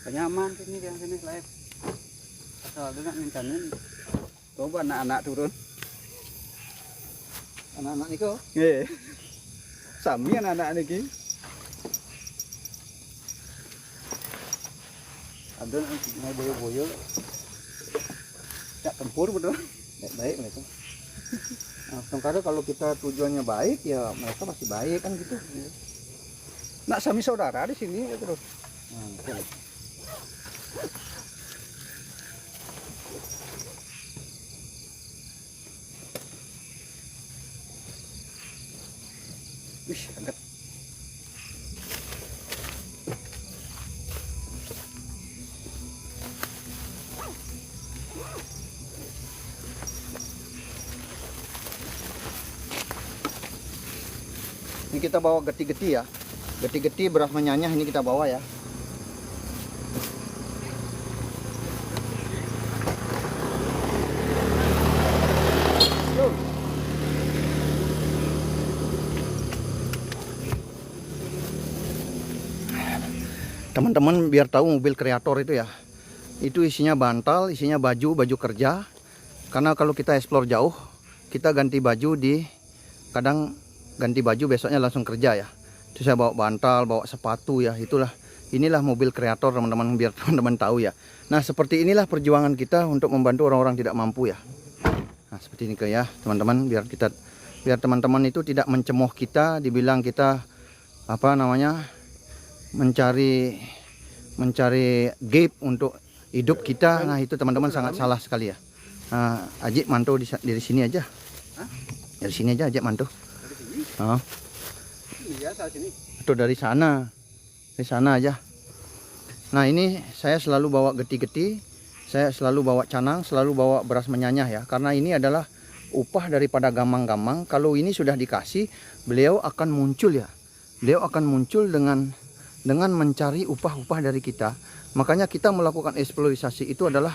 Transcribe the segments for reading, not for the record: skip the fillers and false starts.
Nyaman sini dia sini live. Asal dia nak ngincanin. Coba anak-anak turun. Anak-anak niko. Nggih. Sami anak-anak niki. Ada mau boyo-boyo. Tak tempur betul. Baik mereka. Nah, sementara kalau kita tujuannya baik ya mereka pasti baik kan gitu. Nak sami saudara di sini ya terus. Nah, betul. Wih, angkat. Ini kita bawa geti-geti ya. Geti-geti beras menyanyah ini kita bawa ya. Teman-teman biar tahu mobil kreator itu ya. Itu isinya bantal, isinya baju kerja. Karena kalau kita explore jauh, kita ganti baju kadang ganti baju besoknya langsung kerja ya. Itu saya bawa bantal, bawa sepatu ya. Inilah mobil kreator teman-teman, biar teman-teman tahu ya. Nah, seperti inilah perjuangan kita untuk membantu orang-orang tidak mampu ya. Nah, seperti ini ya teman-teman, biar teman-teman itu tidak mencemooh kita, dibilang kita mencari gap untuk hidup kita. Nah, itu teman-teman sangat salah sekali ya. Nah, Ajik mantau dari sini aja. Dari sini aja Ajik mantau. Oh. Iya, saat sini. Atau dari sana. Dari sana aja. Nah, ini saya selalu bawa geti-geti, saya selalu bawa canang, selalu bawa beras menyanyah ya. Karena ini adalah upah daripada gamang-gamang. Kalau ini sudah dikasih, beliau akan muncul ya. Beliau akan muncul dengan mencari upah-upah dari kita. Makanya kita melakukan eksploitasi itu adalah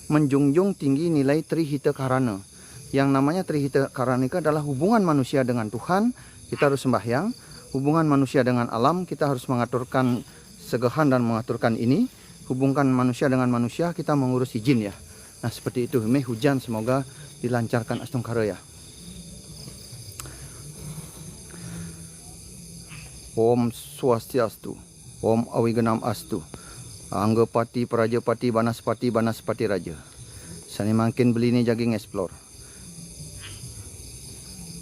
menjunjung tinggi nilai Trihita Karana. Yang namanya Trihita Karanika adalah hubungan manusia dengan Tuhan, kita harus sembahyang. Hubungan manusia dengan alam, kita harus mengaturkan segahan dan mengaturkan ini. Hubungkan manusia dengan manusia, kita mengurusi jin ya. Nah, seperti itu. Meh hujan, semoga dilancarkan Astungkara ya. Om Swastiastu, Om Awiganam Astu, Anggapati Prajapati Banaspati Raja. Sani makin beli ini jaging explore.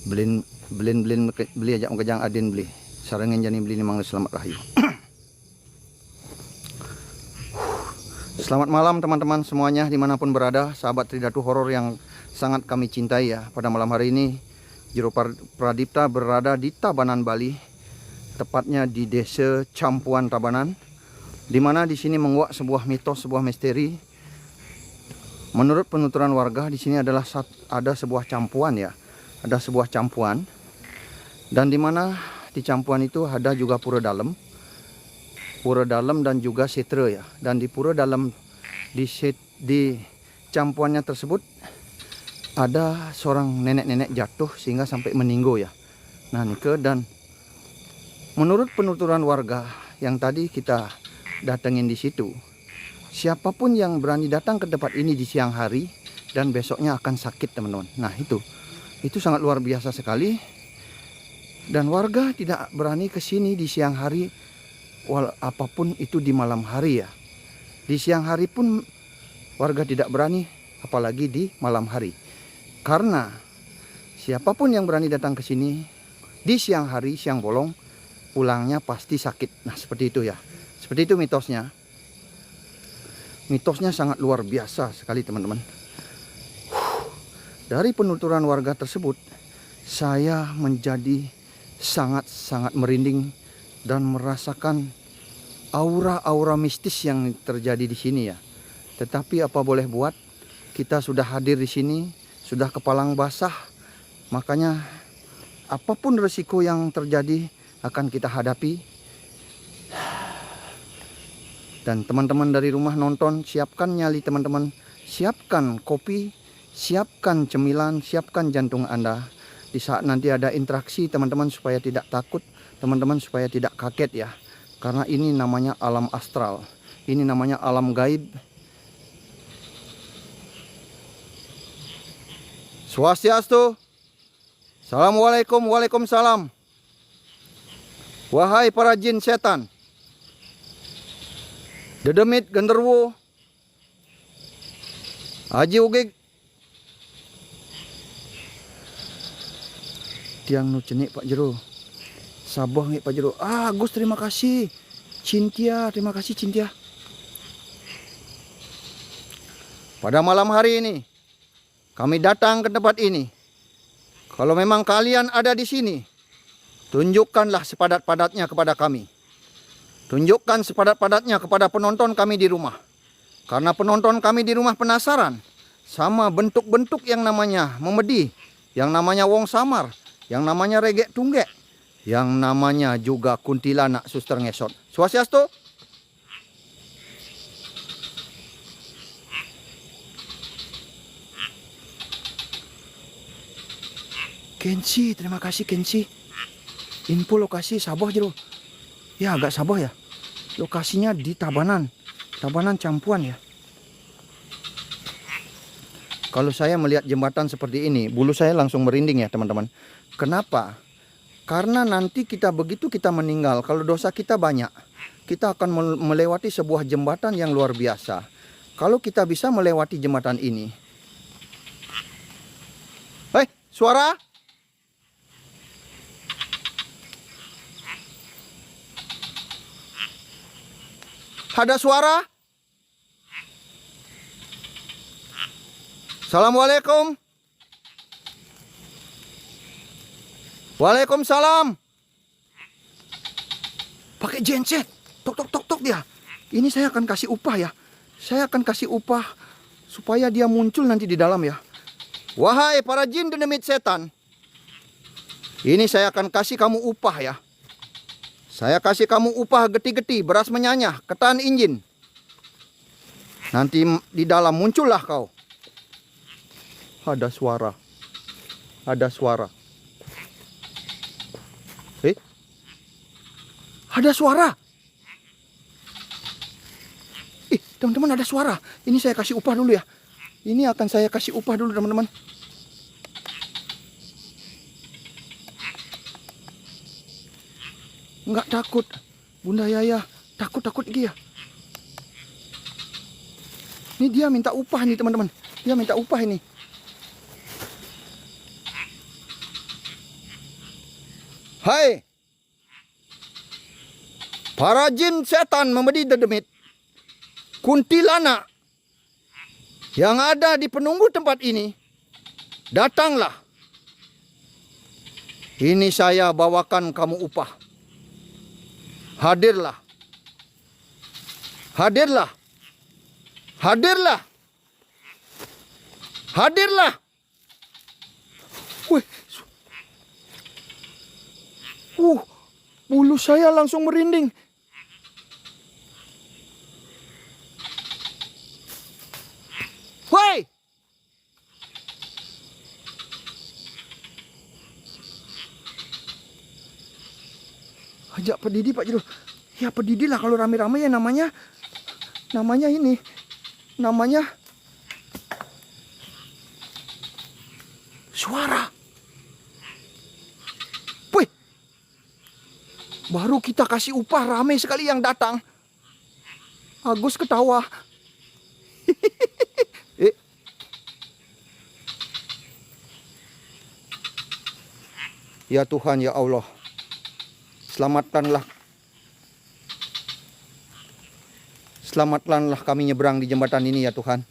Beli ajak mengejang adin beli. Sarangin jani beli ni mangga selamat rahayu. Selamat malam teman-teman semuanya dimanapun berada, sahabat Tridatu Horor yang sangat kami cintai ya. Pada malam hari ini Jero Pradipta berada di Tabanan, Bali, tepatnya di Desa Campuan Tabanan, di mana di sini menguak sebuah mitos, sebuah misteri. Menurut penuturan warga di sini adalah ada sebuah campuan ya, ada sebuah campuan, dan di mana di campuan itu ada juga pura dalam dan juga setra ya. Dan di pura dalam di campuannya tersebut ada seorang nenek-nenek jatuh sehingga sampai meninggal ya. Nah, dan menurut penuturan warga yang tadi kita datengin di situ, siapapun yang berani datang ke tempat ini di siang hari dan besoknya akan sakit teman-teman. Nah, itu sangat luar biasa sekali. Dan warga tidak berani ke sini di siang hari, apapun itu di malam hari ya. Di siang hari pun warga tidak berani, apalagi di malam hari. Karena siapapun yang berani datang ke sini di siang hari, siang bolong, pulangnya pasti sakit. Nah, seperti itu ya. Seperti itu mitosnya. Mitosnya sangat luar biasa sekali teman-teman. Dari penuturan warga tersebut, saya menjadi sangat-sangat merinding dan merasakan aura-aura mistis yang terjadi di sini ya. Tetapi apa boleh buat, kita sudah hadir di sini, sudah kepalang basah. Makanya apapun resiko yang terjadi akan kita hadapi. Dan teman-teman dari rumah nonton, siapkan nyali teman-teman, siapkan kopi, siapkan cemilan, siapkan jantung Anda. Di saat nanti ada interaksi teman-teman supaya tidak takut, teman-teman supaya tidak kaget ya. Karena ini namanya alam astral. Ini namanya alam gaib. Swastiastu. Assalamualaikum, waalaikumsalam. Wahai para jin setan, dedemit genderuwo, aji ugig, tiang nu cenik Pak Jero, saboh ngi Pak Jero. Agus terima kasih, Cintia terima kasih Cintia. Pada malam hari ini kami datang ke tempat ini. Kalau memang kalian ada di sini, tunjukkanlah sepadat-padatnya kepada kami. Tunjukkan sepadat-padatnya kepada penonton kami di rumah. Karena penonton kami di rumah penasaran sama bentuk-bentuk yang namanya memedi, yang namanya wong samar, yang namanya regek tunggek, yang namanya juga kuntilanak suster ngesot. Swastiastu. Kensi, terima kasih Kensi. Info lokasi Sabah Jero. Ya agak Sabah ya. Lokasinya di Tabanan. Tabanan Campuan ya. Kalau saya melihat jembatan seperti ini, bulu saya langsung merinding ya teman-teman. Kenapa? Karena nanti begitu kita meninggal, kalau dosa kita banyak, kita akan melewati sebuah jembatan yang luar biasa. Kalau kita bisa melewati jembatan ini. Hei, suara? Ada suara? Assalamualaikum. Waalaikumsalam. Pakai genset. Tok tok tok tok dia. Ini saya akan kasih upah ya. Saya akan kasih upah supaya dia muncul nanti di dalam ya. Wahai para jin dedemit setan. Ini saya akan kasih kamu upah ya. Saya kasih kamu upah geti-geti, beras menyanyah, ketan injin. Nanti di dalam muncullah kau. Ada suara. Ada suara. Ada suara. Teman-teman ada suara. Ini saya kasih upah dulu ya. Ini akan saya kasih upah dulu teman-teman. Enggak takut. Bunda Yaya takut-takut dia. Ini dia minta upah nih teman-teman. Dia minta upah ini. Hai. Para jin setan memedi dedemit. Kuntilanak yang ada di penunggu tempat ini. Datanglah. Ini saya bawakan kamu upah. Hadirlah. Hadirlah. Hadirlah. Hadirlah. Wih. Bulu saya langsung merinding. Woi. Ajak pedidi Pak Jero. Ya pedidi lah kalau rame-rame ya namanya. Namanya ini. Namanya. Suara. Wih. Baru kita kasih upah rame sekali yang datang. Agus ketawa. Ya Tuhan ya Allah. Selamatkanlah. Selamatkanlah kami nyebrang di jembatan ini ya Tuhan.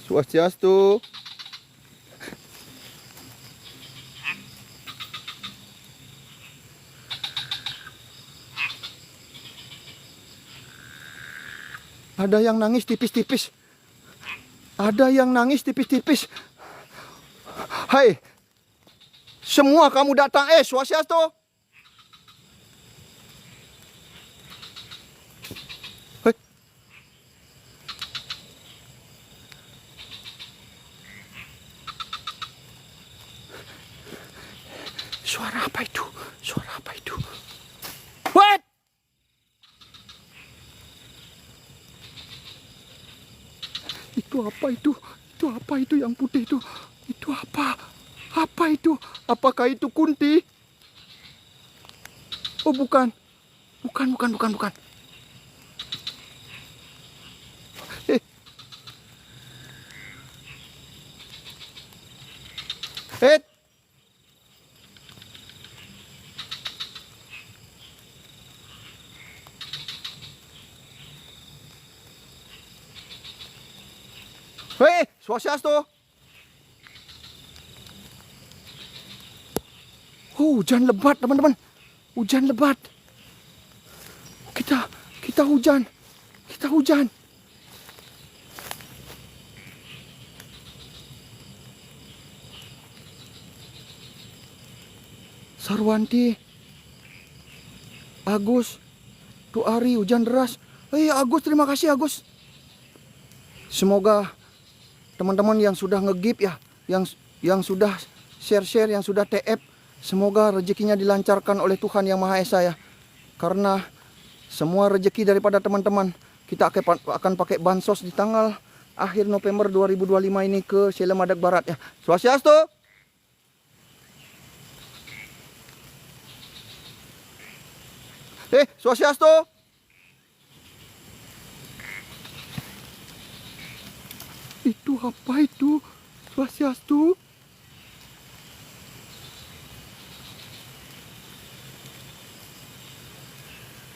Swastiastu. Ada yang nangis tipis-tipis. Ada yang nangis tipis-tipis. Hai. Semua kamu datang. Swastiastu. Hai. Suara apa itu? Suara apa itu? Itu apa itu? Itu apa itu yang putih itu? Itu apa? Apa itu? Apakah itu kunti? Oh bukan. Bukan. Eh. Eh. Hei, Swastiastu. Oh, hujan lebat, teman-teman. Hujan lebat. Kita hujan. Kita hujan. Sarwanti. Agus. Tu Ari, hujan deras. Agus, terima kasih Agus. Semoga teman-teman yang sudah nge-give ya, yang sudah share-share, yang sudah TF, semoga rezekinya dilancarkan oleh Tuhan Yang Maha Esa ya. Karena semua rezeki daripada teman-teman kita akan pakai bansos di tanggal akhir November 2025 ini ke Selamadak Barat ya. Swastiastu. Swastiastu. Itu apa itu? Swastiastu.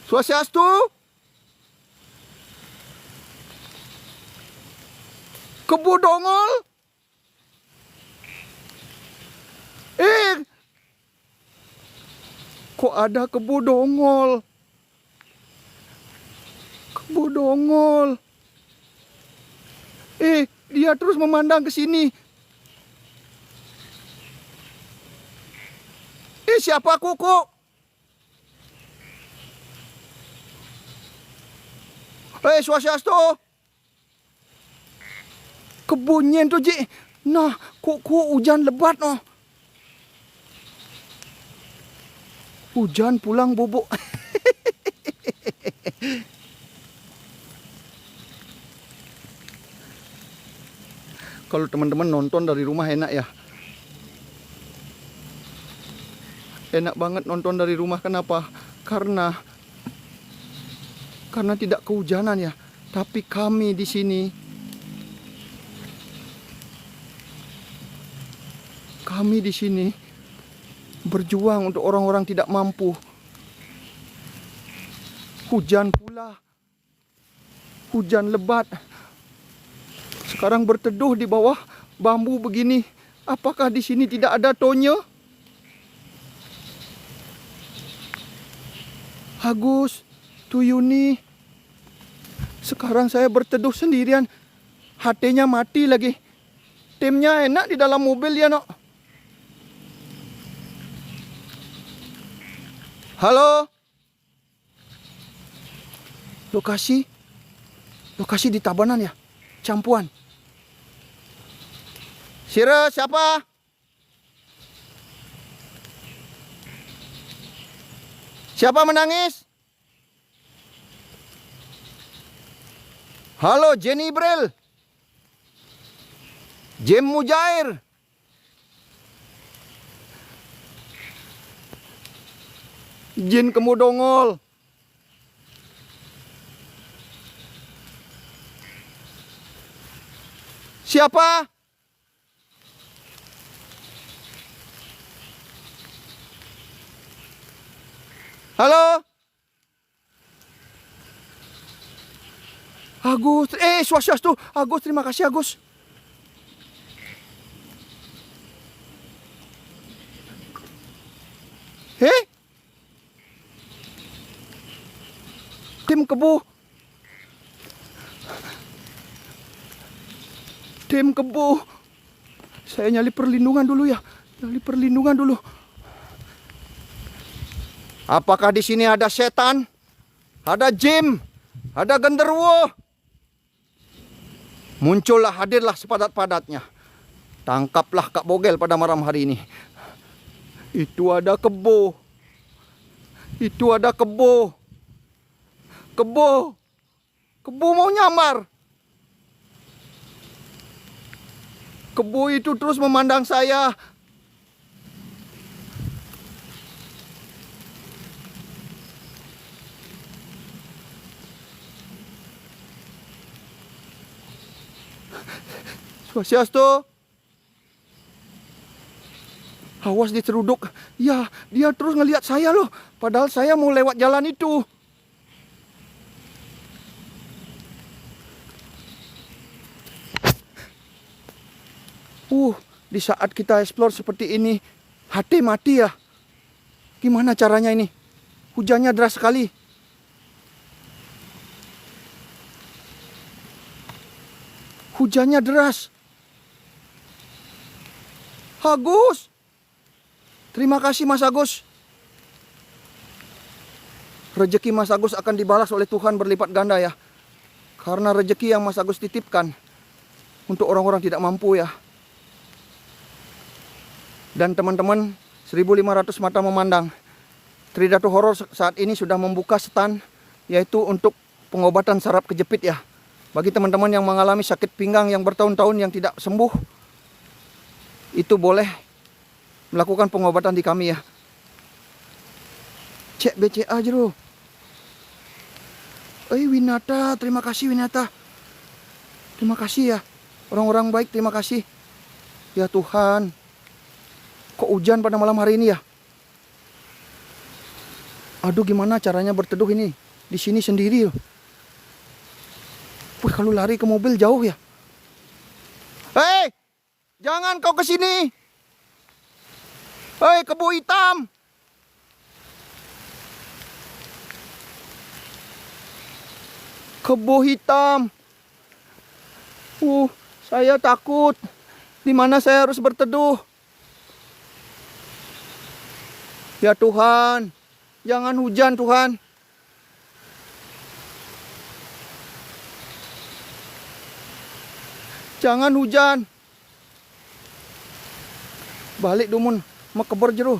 Swastiastu. Kebo Dongol. Kok ada kebo Dongol? Kebo Dongol. Dia terus memandang ke sini. Siapa kuku? Swastiastu. Kebunnya tuh Ji. Nah, kuku hujan lebat no. Hujan pulang bubuk. Kalau teman-teman nonton dari rumah enak ya. Enak banget nonton dari rumah. Kenapa? Karena tidak kehujanan ya. Tapi kami di sini, berjuang untuk orang-orang tidak mampu. Hujan pula. Hujan lebat. Sekarang berteduh di bawah bambu begini. Apakah di sini tidak ada Tonyo? Agus, Tuyuni. Sekarang saya berteduh sendirian. HT-nya mati lagi. Timnya enak di dalam mobil ya, no. Halo. Lokasi di Tabanan ya. Campuan. Sira, siapa? Siapa menangis? Halo, Jenny Brel. Jem Mujair. Jin Kemudongol. Siapa? Halo? Agus, Swastiastu. Agus, terima kasih Agus. Tim Kebo. Tim Kebo. Saya nyali perlindungan dulu ya. Apakah di sini ada setan? Ada jin? Ada genderuwo? Muncullah, hadirlah sepadat-padatnya. Tangkaplah Kak Bogel pada malam hari ini. Itu ada kebo. Kebo mau nyamar. Kebo itu terus memandang saya. Swastiastu. Awas diceruduk. Ya, dia terus ngelihat saya loh. Padahal saya mau lewat jalan itu. Di saat kita explore seperti ini, hati mati ya. Gimana caranya ini? Hujannya deras sekali. Hujannya deras. Agus. Terima kasih Mas Agus. Rezeki Mas Agus akan dibalas oleh Tuhan berlipat ganda ya. Karena rezeki yang Mas Agus titipkan untuk orang-orang tidak mampu ya. Dan teman-teman, 1.500 mata memandang. Tridatu Horor saat ini sudah membuka stand, yaitu untuk pengobatan saraf kejepit ya. Bagi teman-teman yang mengalami sakit pinggang yang bertahun-tahun yang tidak sembuh, itu boleh melakukan pengobatan di kami ya. Cek BCA jero. Winata, terima kasih Winata. Terima kasih ya. Orang-orang baik, terima kasih. Ya Tuhan. Kok hujan pada malam hari ini ya? Aduh, gimana caranya berteduh ini? Di sini sendiri loh. Wih, kalau lari ke mobil jauh ya. Hei, jangan kau ke sini. Hei, kebo hitam. Kebo hitam. Saya takut. Di mana saya harus berteduh? Ya Tuhan, jangan hujan Tuhan. Jangan hujan. Balik Dumun, mau kebor jero.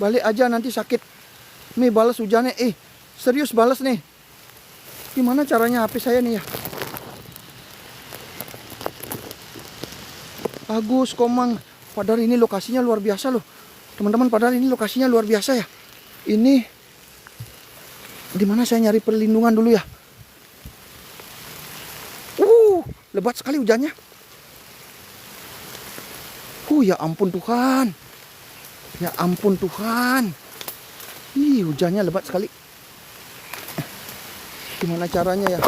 Balik aja nanti sakit. Nih balas hujannya, serius balas nih. Gimana caranya HP saya nih ya? Agus, Komang. Padahal ini lokasinya luar biasa loh. Teman-teman, padahal ini lokasinya luar biasa ya. Ini di mana saya nyari perlindungan dulu ya. Lebat sekali hujannya. Ya ampun Tuhan. Ya ampun Tuhan. Hujannya lebat sekali. Gimana caranya ya?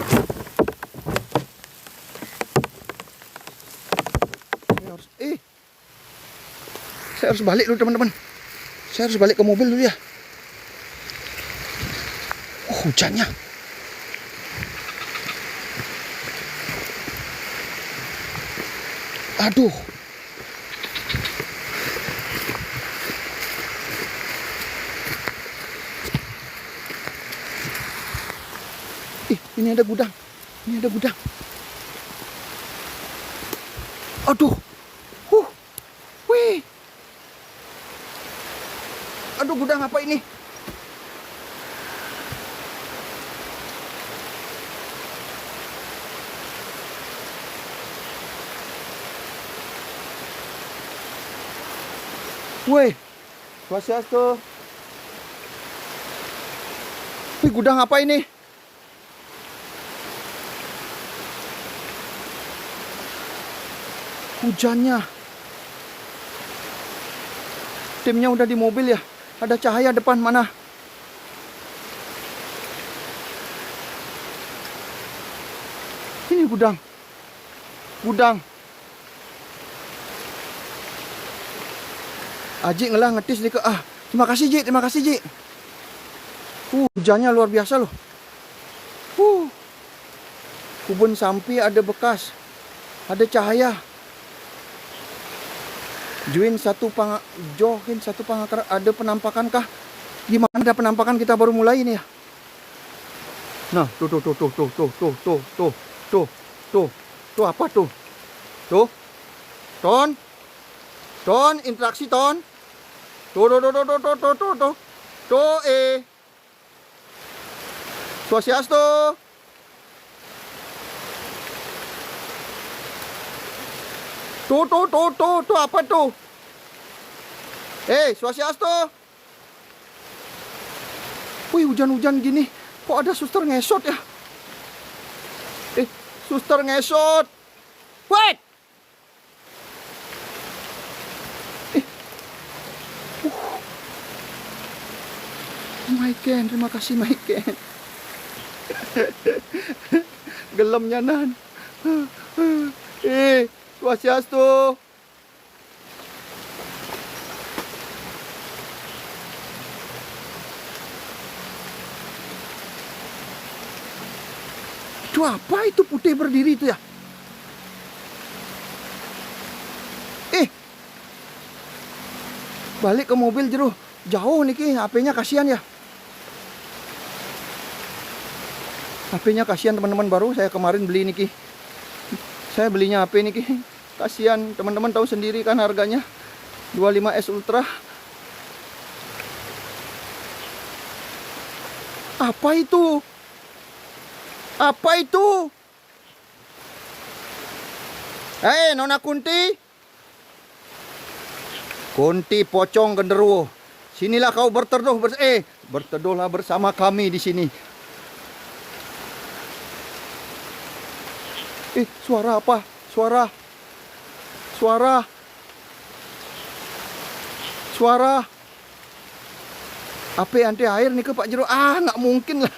Saya harus balik dulu teman-teman. Saya harus balik ke mobil dulu ya. Hujannya. Aduh. Ini ada gudang. Ini ada gudang. Aduh. Wih. Aduh, gudang apa ini? Woi, Swastiastu. Gudang apa ini? Hujannya. Timnya udah di mobil ya. Ada cahaya depan mana? Ini gudang. Gudang. Aji ngelah ngetis di ke terima kasih Ji, terima kasih Ji. Hujannya luar biasa loh. Kebun sampi ada bekas. Ada cahaya. Join satu pangakar, ada penampakan kah? Gimana ada penampakan, kita baru mulai ini ya. Nah, tuh apa tuh? Tuh. Ton, interaksi ton. Tuh, Swastiastu. Tuh, apa tuh? Swastiastu. Wih, hujan-hujan gini, kok ada suster ngesot ya? Suster ngesot. Wait! Maiken, terima kasih Maiken. Gelemnya nan. Swastiastu. Itu apa itu putih berdiri itu ya? Balik ke mobil Jero. Jauh nih ki, HP-nya kasihan ya. HP-nya kasihan teman-teman, baru saya kemarin beli nih ki. Saya belinya HP nih ki. Kasihan, teman-teman tahu sendiri kan harganya 25S Ultra. Apa itu? Apa itu? Nona Kunti. Kunti pocong genderuwo. Sinilah kau berteduhlah bersama kami di sini. Suara apa? Suara. HP anti air nih ke Pak Jero. Nggak mungkin lah.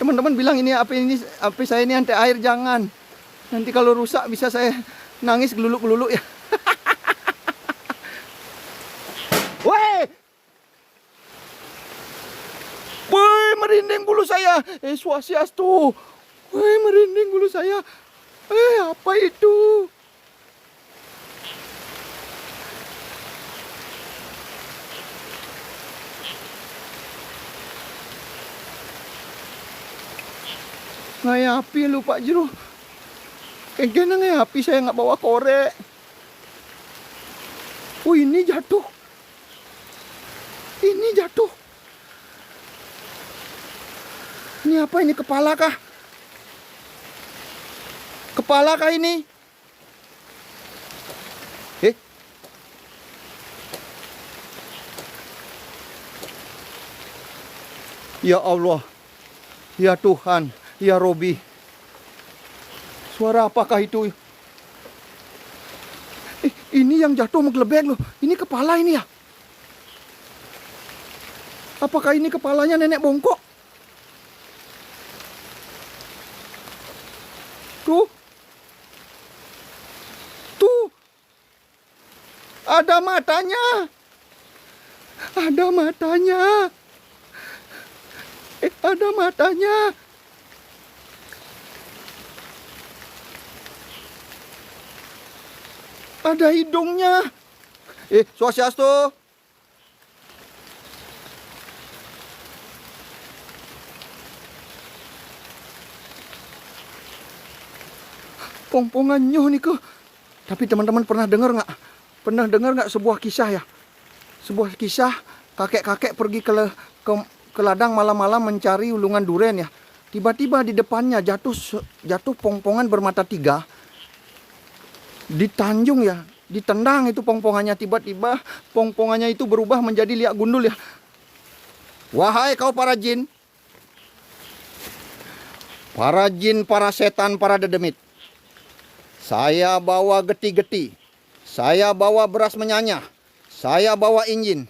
Teman-teman bilang ini HP saya ini anti air, jangan. Nanti kalau rusak bisa saya nangis geluluk-geluluk ya. Woi, merinding bulu saya. Swastiastu. Woi, merinding bulu saya. Apa itu? Ngayapi lu Pak Jero. Kayaknya ngayapi, saya nggak bawa korek. Ini jatuh. Ini apa ini, kepala kah? Kepala kah ini? Ya Allah. Ya Tuhan. Ya Robi. Suara apakah itu? Ini yang jatuh menggelebek loh. Ini kepala ini ya? Apakah ini kepalanya nenek bongkok? Tuh. Ada matanya. Ada matanya. Ada hidungnya. Swastiastu. Pongpongannya nih ke. Tapi teman-teman pernah dengar nggak sebuah kisah ya? Sebuah kisah kakek-kakek pergi ke ladang malam-malam mencari ulungan duren ya. Tiba-tiba di depannya jatuh pongpongan bermata tiga. Di Tanjung ya, ditendang itu pongpongannya. Tiba-tiba pongpongannya itu berubah menjadi liak gundul ya. Wahai kau para jin, para setan, para dedemit, saya bawa geti-geti, saya bawa beras menyanyah, saya bawa injin.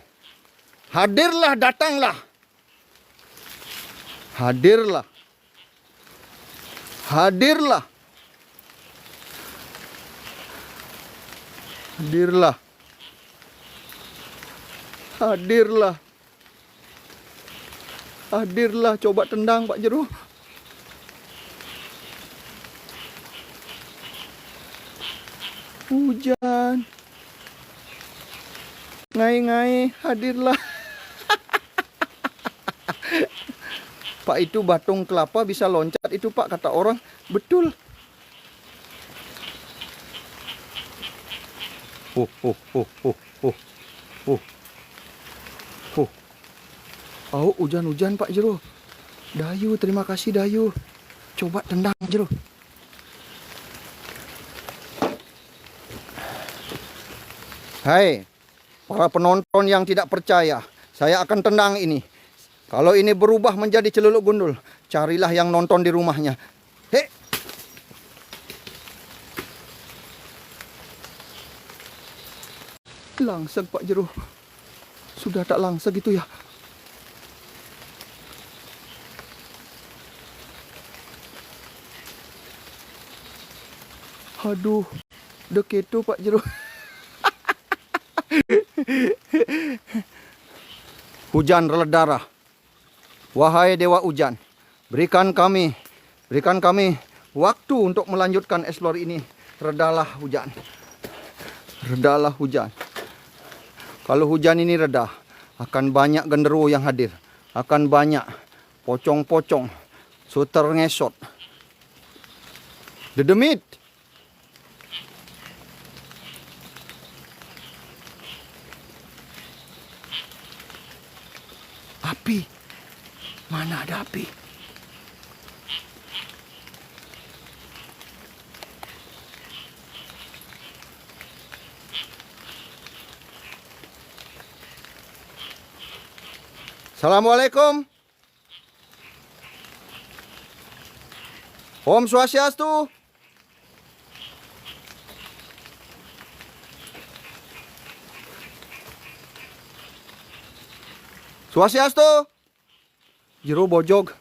Hadirlah, datanglah. Hadirlah. Coba tendang Pak Jero. Hujan. Ngai-ngai, hadirlah. Pak, itu batung kelapa bisa loncat itu Pak, kata orang. Betul. Hujan-hujan Pak Jero. Dayu, terima kasih Dayu. Coba tendang Jero. Hai, para penonton yang tidak percaya, saya akan tendang ini. Kalau ini berubah menjadi celuluk gundul, carilah yang nonton di rumahnya. Hei! Langsek Pak Jero. Sudah tak langsek gitu ya. Aduh, deketo Pak Jero. Hujan reledara. Wahai dewa hujan, berikan kami waktu untuk melanjutkan explore ini. Redalah hujan. Redalah hujan. Kalau hujan ini reda, akan banyak genderuwo yang hadir. Akan banyak pocong-pocong, suter ngesot, dedemit. Api. Mana ada api? Assalamualaikum. Om Swastiastu. Swastiastu. Jero bojog.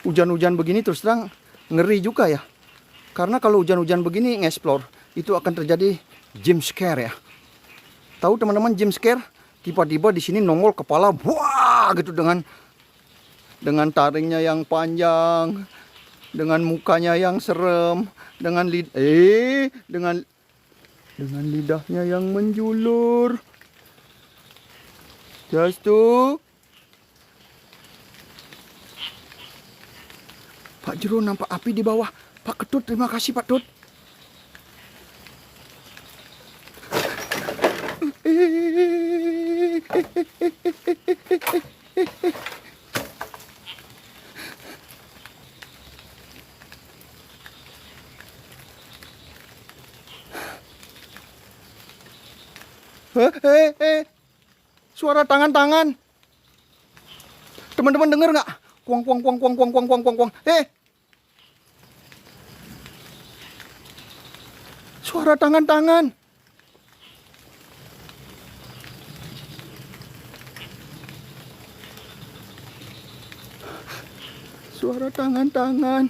Hujan-hujan begini terus terang ngeri juga ya. Karena kalau hujan-hujan begini nge-explore, itu akan terjadi jump scare ya. Tahu teman-teman jump scare? Tiba-tiba di sini nongol kepala, wah gitu dengan taringnya yang panjang, dengan mukanya yang serem, dengan lidahnya yang menjulur. Jastu. Pak Jero nampak api di bawah. Pak Ketut, terima kasih Pak Tut. Suara tangan-tangan. Teman-teman dengar nggak? Kuang kuang kuang kuang kuang kuang kuang kuang kuang. Suara tangan-tangan. Suara tangan-tangan.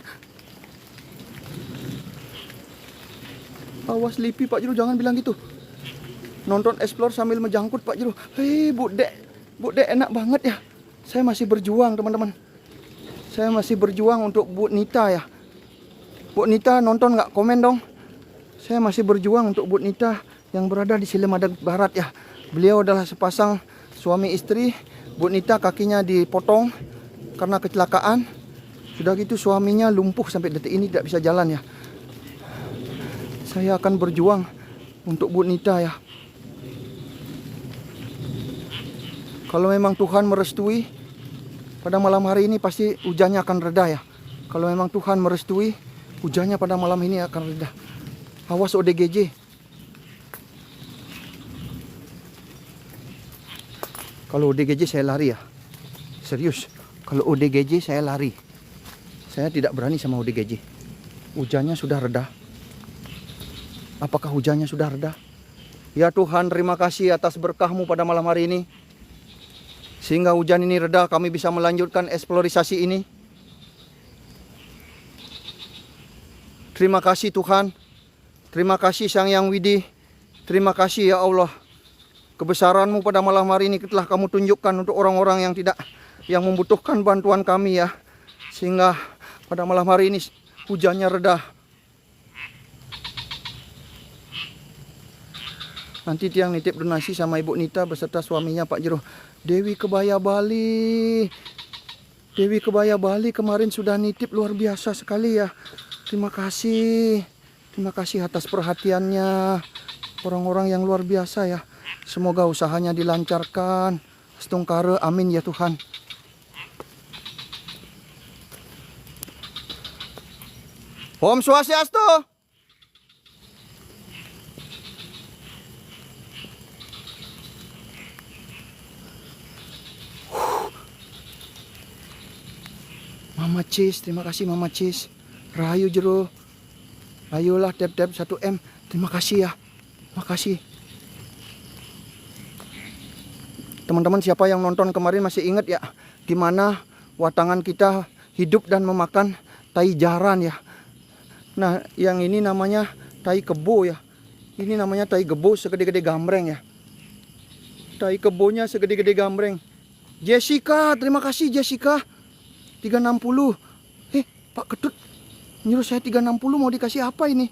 Awas Lipi Pak Jero, jangan bilang gitu. Nonton explore sambil menjangkut Pak Jero. Hei Bu Dek enak banget ya. Saya masih berjuang teman-teman. Saya masih berjuang untuk Bu Nita ya. Bu Nita nonton nggak? Komen dong. Saya masih berjuang untuk Bu Nita yang berada di Silemada Barat ya. Beliau adalah sepasang suami istri. Bu Nita kakinya dipotong karena kecelakaan. Sudah gitu suaminya lumpuh sampai detik ini tidak bisa jalan ya. Saya akan berjuang untuk Bu Nita ya. Kalau memang Tuhan merestui, pada malam hari ini pasti hujannya akan reda ya. Kalau memang Tuhan merestui, hujannya pada malam ini akan reda. Awas ODGJ. Kalau ODGJ saya lari ya. Serius, kalau ODGJ saya lari. Saya tidak berani sama ODGJ. Hujannya sudah reda. Apakah hujannya sudah reda? Ya Tuhan, terima kasih atas berkah-Mu pada malam hari ini. Sehingga hujan ini reda, kami bisa melanjutkan eksplorasi ini. Terima kasih Tuhan. Terima kasih Sang Yang Widi. Terima kasih ya Allah. Kebesaran-Mu pada malam hari ini telah Kamu tunjukkan untuk orang-orang yang membutuhkan bantuan kami ya. Sehingga pada malam hari ini hujannya reda. Nanti tiang nitip donasi sama Ibu Nita beserta suaminya Pak Jero. Dewi Kebaya Bali. Dewi Kebaya Bali kemarin sudah nitip, luar biasa sekali ya. Terima kasih. Terima kasih atas perhatiannya. Orang-orang yang luar biasa ya. Semoga usahanya dilancarkan. Stungkare, amin ya Tuhan. Om Swastiastu. Mama Cis, terima kasih Mama Cis. Rahayu jero. Ayolah tap-tap 1M. Terima kasih ya. Makasih. Teman-teman siapa yang nonton kemarin masih ingat ya gimana watangan kita hidup dan memakan tai jaran ya. Nah, yang ini namanya tai kebo ya. Ini namanya tai kebo segede-gede gambreng ya. Tai kebonya segede-gede gambreng. Jessica, terima kasih Jessica. 360. Pak Ketut nyuruh saya 360, mau dikasih apa ini?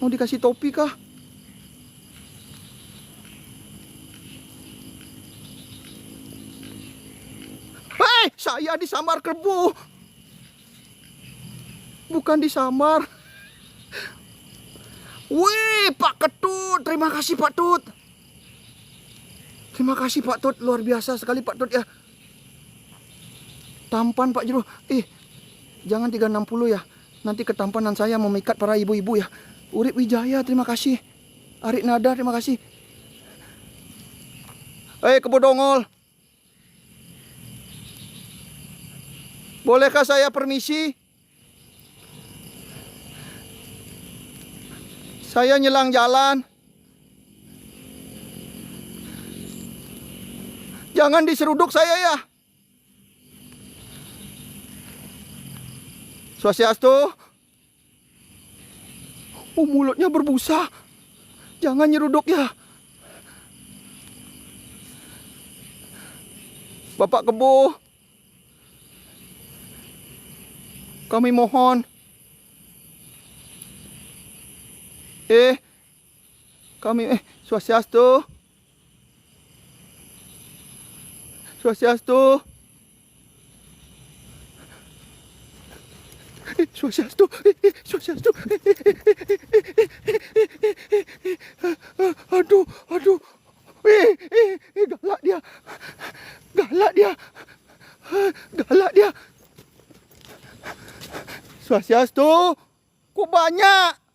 Mau dikasih topi kah? Saya disambar kerbau. Bukan disambar. Wih, Pak Ketut, terima kasih Pak Tut. Terima kasih Pak Tut, luar biasa sekali Pak Tut ya. Tampan Pak Jero. Jangan 360 ya. Nanti ketampanan saya memikat para ibu-ibu ya. Urip Wijaya, terima kasih. Arik Nada, terima kasih. Kebo Dongol. Bolehkah saya permisi? Saya nyelang jalan. Jangan diseruduk saya ya. Swastiastu. Mulutnya berbusa. Jangan nyeruduk ya. Bapak Kebo, kami mohon. Swastiastu. Swastiastu. Swastiastu. Swastiastu. Aduh. Galak dia. Galak dia. Galak dia. Swastiastu. Kok banyak?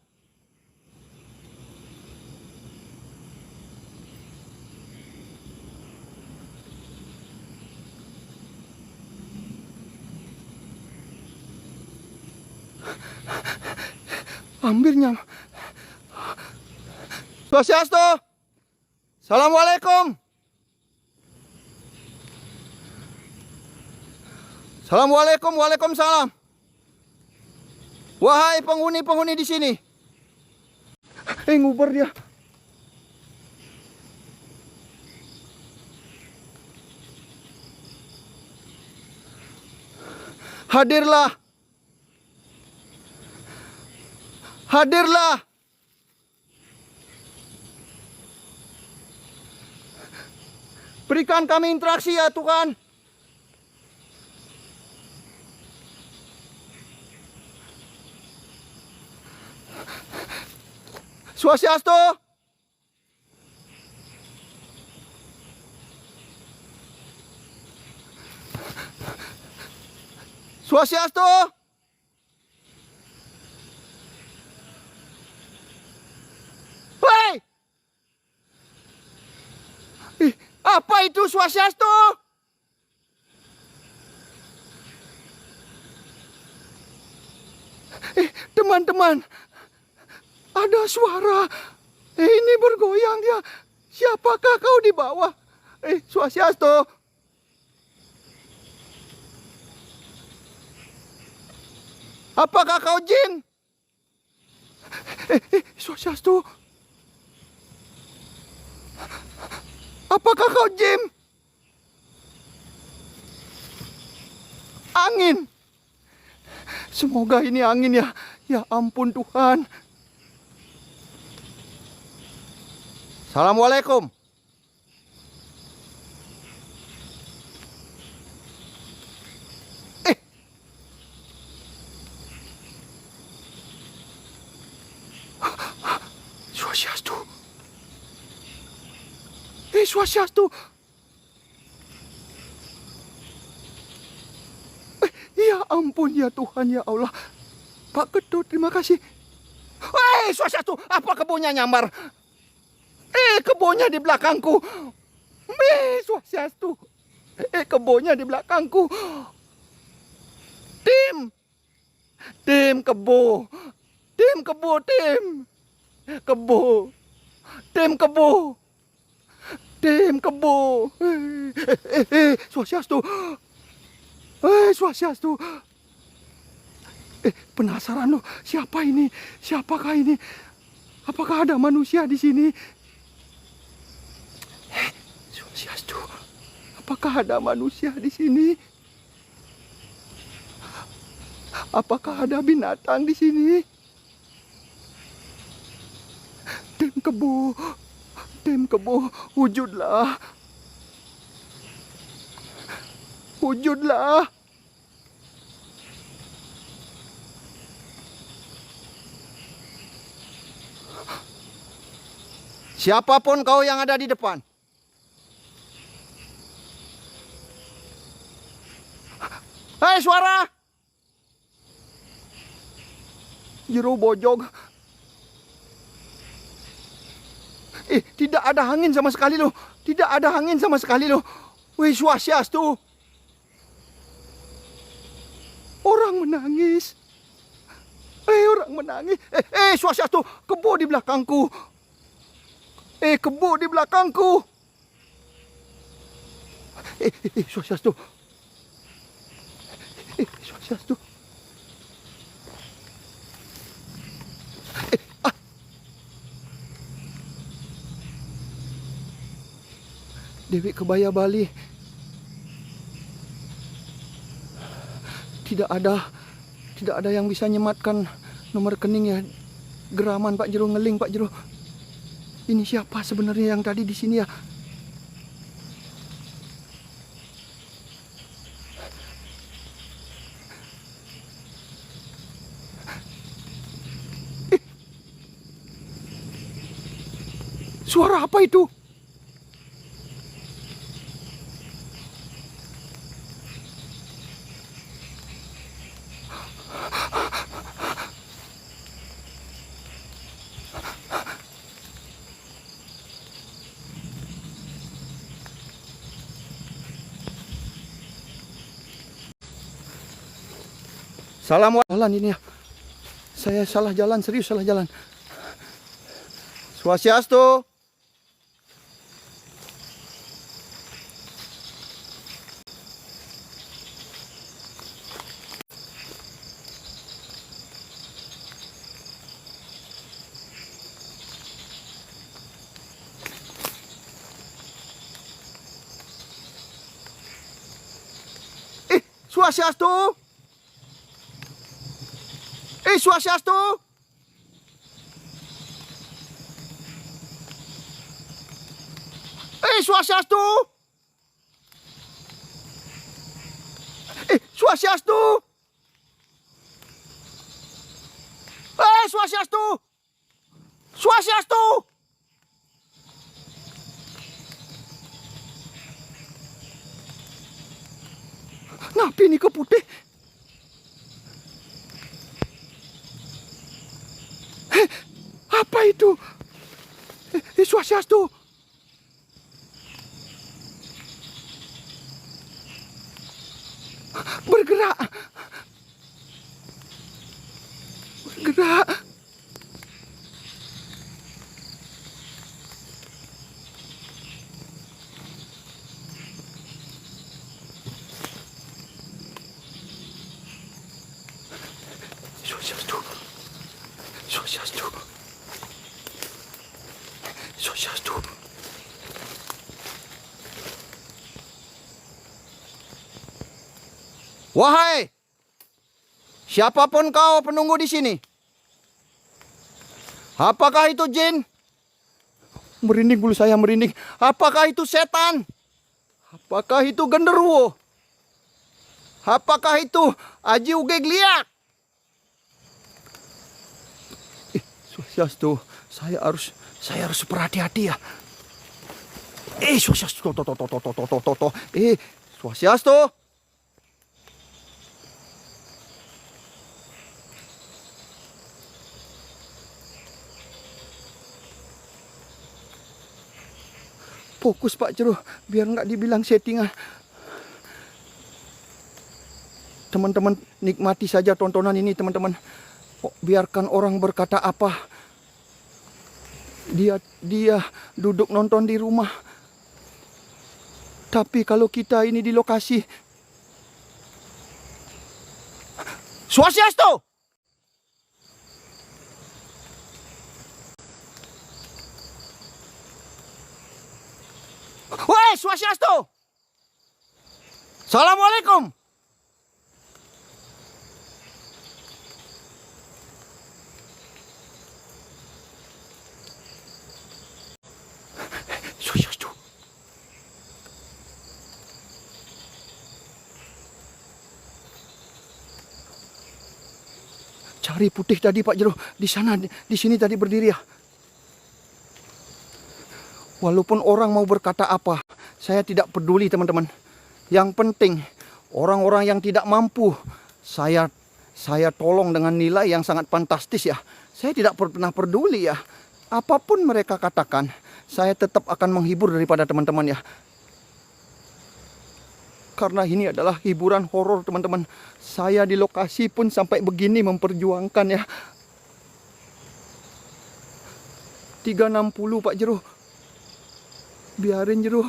Hampirnya. Swastiastu. Assalamualaikum. Assalamualaikum, waalaikumsalam. Wahai penghuni-penghuni di sini. Ngubar dia. Hadirlah. Hadirlah. Berikan kami interaksi ya Tuhan. Swastiastu. Swastiastu. Hei! Apa itu Swastiastu? Teman-teman, ada suara. Ini bergoyang dia. Siapakah kau di bawah? Swastiastu. Apakah kau jin? Swastiastu. Apakah kau jin? Angin. Semoga ini angin ya. Ya ampun Tuhan. Assalamualaikum. Swastiastu. Swastiastu. Ya ampun ya Tuhan ya Allah. Pak Ketut, terima kasih. Swastiastu, apa kebunnya nyambar? Kebunnya di belakangku. Swastiastu. Kebunnya di belakangku. Tim kebo. Tim kebo, tim. Kebo. Tim kebo. Tim kebo. Swastiastu. Swastiastu. Penasaran loh, siapa ini? Siapakah ini? Apakah ada manusia di sini? Swastiastu. Apakah ada manusia di sini? Apakah ada binatang di sini? Tim kebo, wujudlah. Wujudlah. Siapapun kau yang ada di depan. Hei, suara! Jero bojog. Tidak ada angin sama sekali loh. Tidak ada angin sama sekali loh. Wih, Swastiastu. Orang menangis. Orang menangis. Swastiastu, kebo di belakangku. Kebo di belakangku. Swastiastu. Swastiastu. Dewi Kebaya Bali. Tidak ada yang bisa nyematkan nomor rekening ya. Geraman Pak Jero, ngeling Pak Jero. Ini siapa sebenarnya yang tadi di sini ya? Suara apa itu? Salam jalan ini ya. Saya salah jalan, serius salah jalan. Swastiastu. Swastiastu. Swastiastu. Swastiastu. Swastiastu. Swastiastu. Swastiastu. Ngapain ini keputih? Apa itu? Swastiastu. Bergerak. Bergerak. Swastiastu. Swastiastu. Swastiastu. Wahai siapapun kau penunggu di sini, apakah itu jin? Merinding bulu saya, merinding. Apakah itu setan? Apakah itu genderuwo? Apakah itu Aji Uge Gliak? Swastiastu, saya harus berhati-hati ya. Swastiastu, Swastiastu. Fokus Pak Jero, biar nggak dibilang settingan. Teman-teman nikmati saja tontonan ini teman-teman. Biarkan orang berkata apa. Dia duduk nonton di rumah. Tapi kalau kita ini di lokasi. Swastiastu! Woi, Swastiastu! Assalamualaikum! Swastiastu! Cari putih tadi Pak Jero, di sana, di sini tadi berdiri ya. Walaupun orang mau berkata apa, saya tidak peduli teman-teman. Yang penting orang-orang yang tidak mampu saya tolong dengan nilai yang sangat fantastis ya. Saya tidak pernah peduli ya. Apapun mereka katakan, saya tetap akan menghibur daripada teman-teman ya. Karena ini adalah hiburan horor teman-teman. Saya di lokasi pun sampai begini memperjuangkan ya. 360 Pak Jero. Biarin Jero.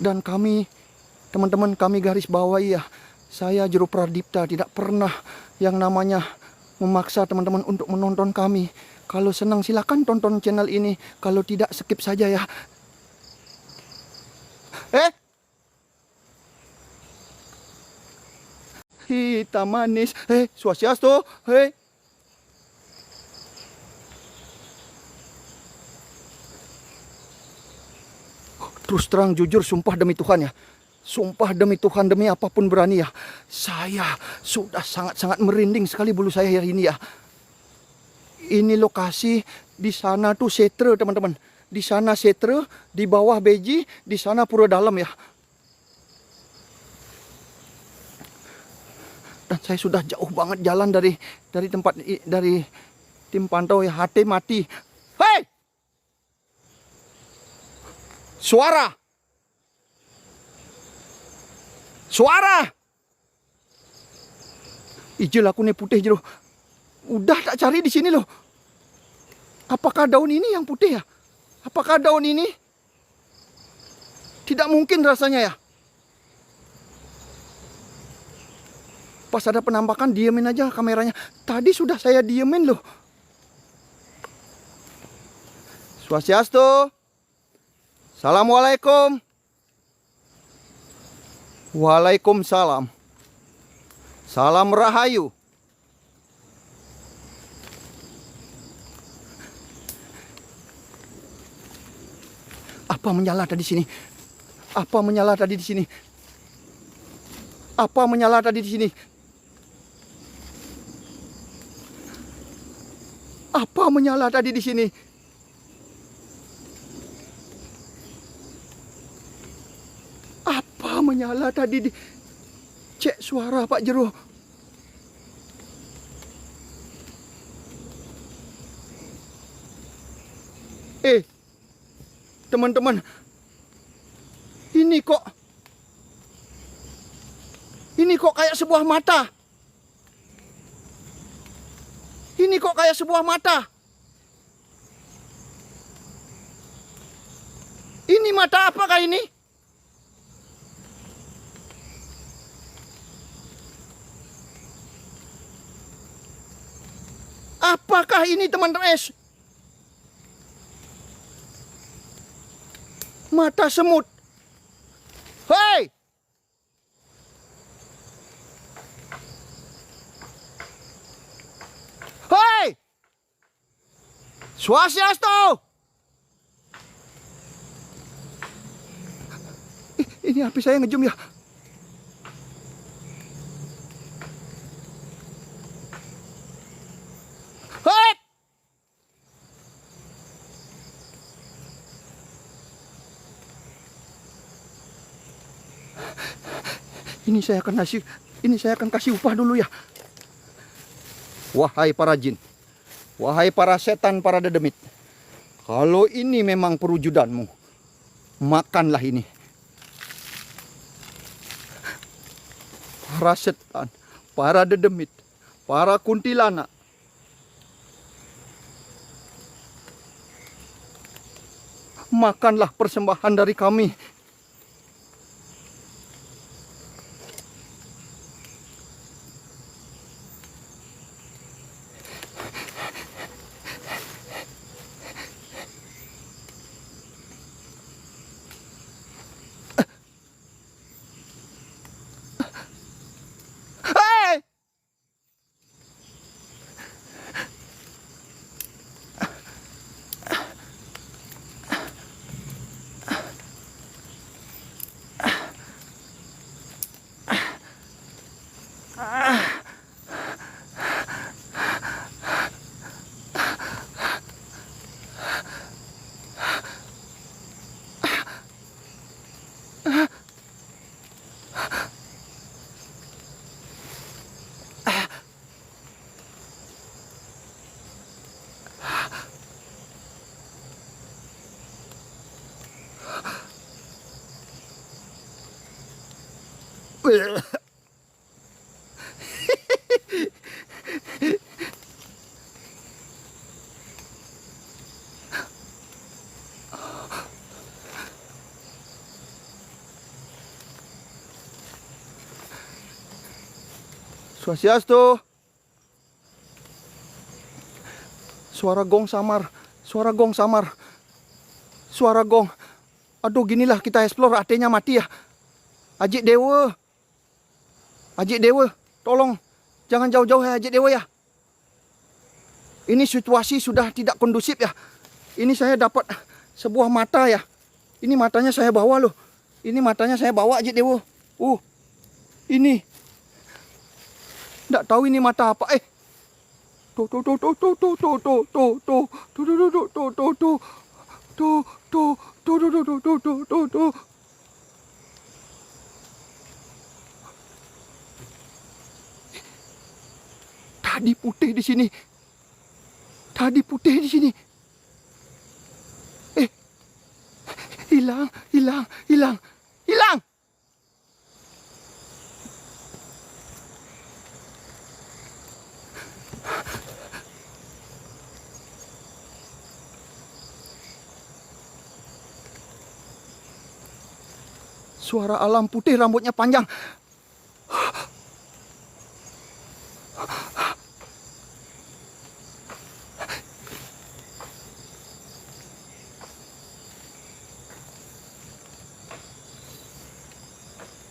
Dan kami, teman-teman, kami garis bawahi ya. Saya Jero Pradipta tidak pernah yang namanya memaksa teman-teman untuk menonton kami. Kalau senang silakan tonton channel ini. Kalau tidak skip saja ya. Hitam manis. Swastiastu. Terus terang jujur, sumpah demi Tuhan ya. Sumpah demi Tuhan, demi apapun berani ya. Saya sudah sangat-sangat merinding sekali bulu saya hari ini ya. Ini lokasi, di sana tuh setre teman-teman. Di sana setre, di bawah beji, di sana pura dalam ya. Dan saya sudah jauh banget jalan dari tempat, dari tim pantau ya. Hati mati. Hei! Suara! Suara! Ijil aku nih putih Jero. Udah tak cari di sini loh. Apakah daun ini yang putih ya? Apakah daun ini? Tidak mungkin rasanya ya. Pas ada penampakan diemin aja kameranya. Tadi sudah saya diemin loh. Swastiastu. Assalamualaikum. Waalaikumsalam. Salam rahayu. Apa menyala tadi di sini? Apa menyala tadi di sini? Apa menyala tadi di sini? Apa menyala tadi di sini? Apa menyala tadi di... Cek suara Pak Jero. Teman-teman, ini kok kayak sebuah mata. Ini kok kayak sebuah mata. Ini mata apakah ini? Apakah ini teman-teman? Mata semut. Hei! Hei! Swastiastu! Ini HP saya ngejum ya. Hei! Ini saya akan kasih upah dulu ya. Wahai para jin, wahai para setan, para dedemit, Kalau ini memang perwujudanmu, makanlah ini. Para setan, para dedemit, para kuntilanak. Makanlah persembahan dari kami. Hei! Swastiastu. Suara gong samar, suara gong samar, suara gong. Aduh, ginilah kita explore, AT-nya mati ya. Ajik Dewa, Ajik Dewa, tolong jangan jauh-jauh ya Ajik Dewa ya. Ini situasi sudah tidak kondusif ya. Ini saya dapat sebuah mata ya. Ini matanya saya bawa loh. Ini matanya saya bawa Ajik Dewa. Ini. Nggak tahu ini mata apa. Tuh. Tadi putih di sini. Tadi putih di sini. Hilang. Suara alam putih, rambutnya panjang.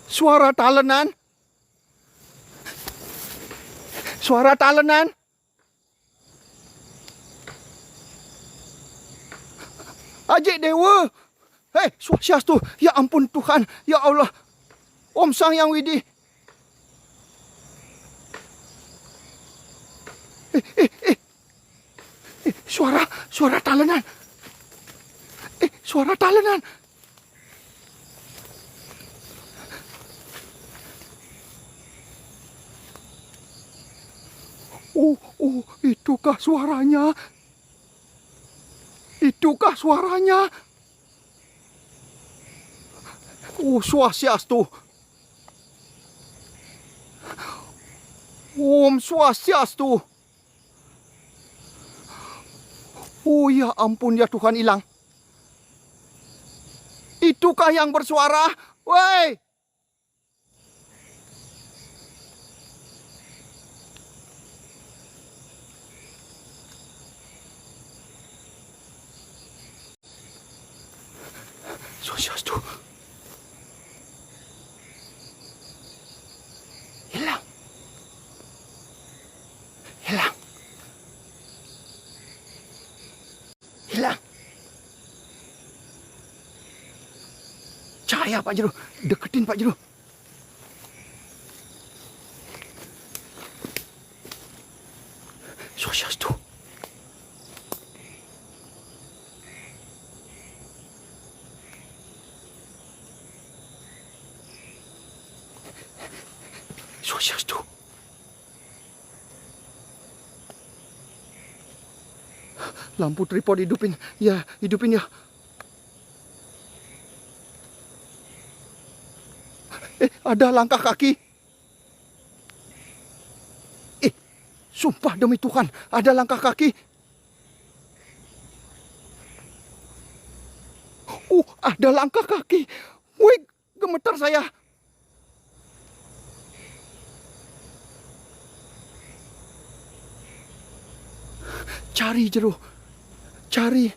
Suara talenan. Suara talenan. Ajik Dewa. Hei, Swastiastu. Ya ampun Tuhan. Ya Allah. Om Sang Yang Widi. Suara talenan. Suara talenan. Itukah suaranya? Itukah suaranya? Swastiastu. Om Swastiastu. Ya ampun ya Tuhan, hilang. Itukah yang bersuara? Woi! Swastiastu. Hilang. Cahaya Pak Jero. Deketin Pak Jero. Swastiastu. Swastiastu. Lampu tripod hidupin. Ya, hidupin ya. Ada langkah kaki. Sumpah demi Tuhan, ada langkah kaki. Ada langkah kaki. Wih, gemetar saya. Cari Jero. Cari.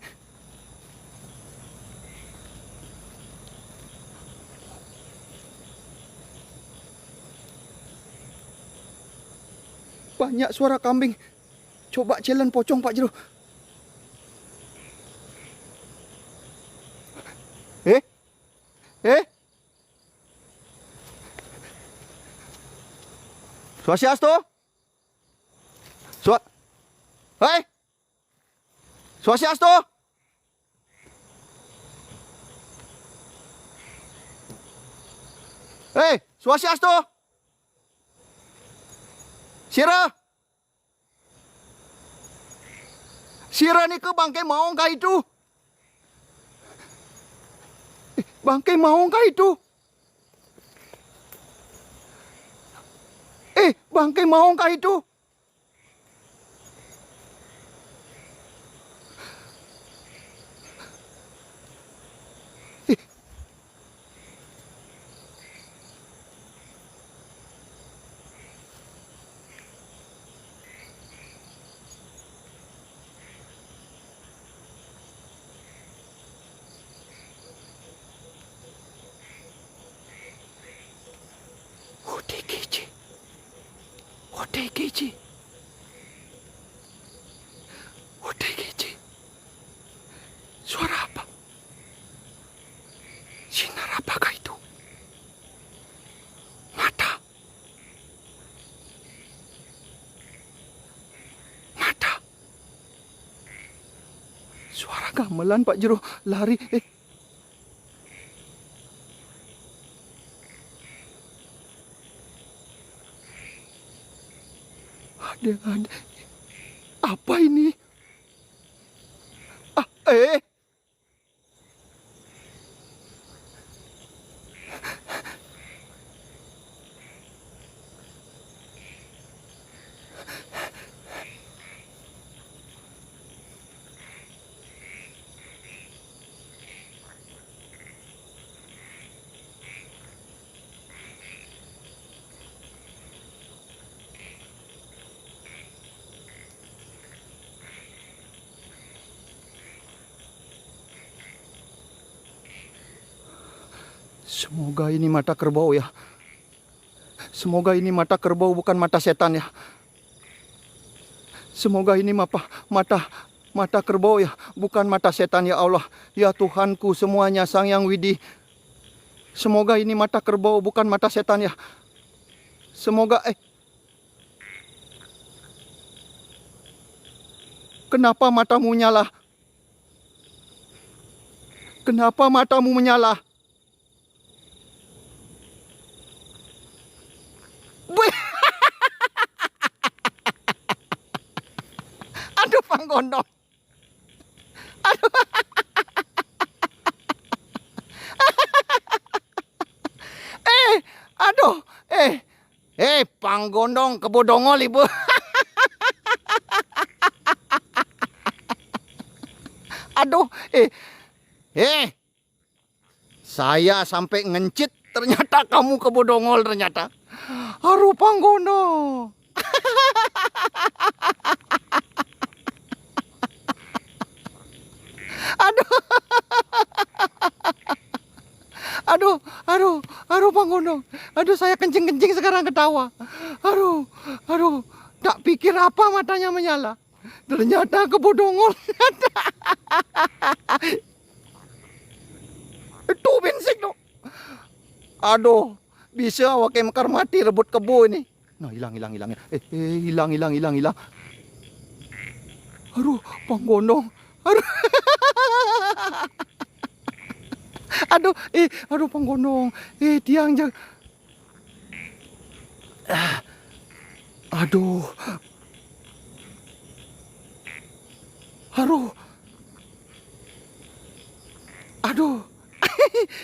Banyak suara kambing. Coba jalan pocong Pak Jero. Swastiastu. Hei. Swastiastu. Hei, Swastiastu. Sira ni ke bangkai maung kah itu? Bangkai maung kah itu? Bangkai maung kah itu? OTGJ. Suara apa? Sinar apakah itu? Mata. Suara gamelan Pak Jero. Lari. Ada. Apa ini? Semoga ini mata kerbau ya. Semoga ini mata kerbau bukan mata setan ya. Semoga ini mata kerbau ya, bukan mata setan ya Allah. Ya Tuhanku semuanya Sang Yang Widi. Semoga ini mata kerbau bukan mata setan ya. Semoga Kenapa matamu nyala? Kenapa matamu menyala? Aduh Panggondong. Aduh. Panggondong kebodongol ibu. Aduh. Saya sampai ngencit, ternyata kamu kebodongol ternyata. Aduh Panggondong. Aduh Panggondong. Aduh saya kencing-kencing sekarang ketawa. Aduh. Tak pikir apa matanya menyala. Ternyata kebodongol. Itu bensin tuh. Aduh, bisa wakai mekar mati rebut kebo ini. Nah, hilang. Hilang. Aduh, Panggondong. Aduh Panggondong. Tiang jag. Aduh. Aduh. Aduh.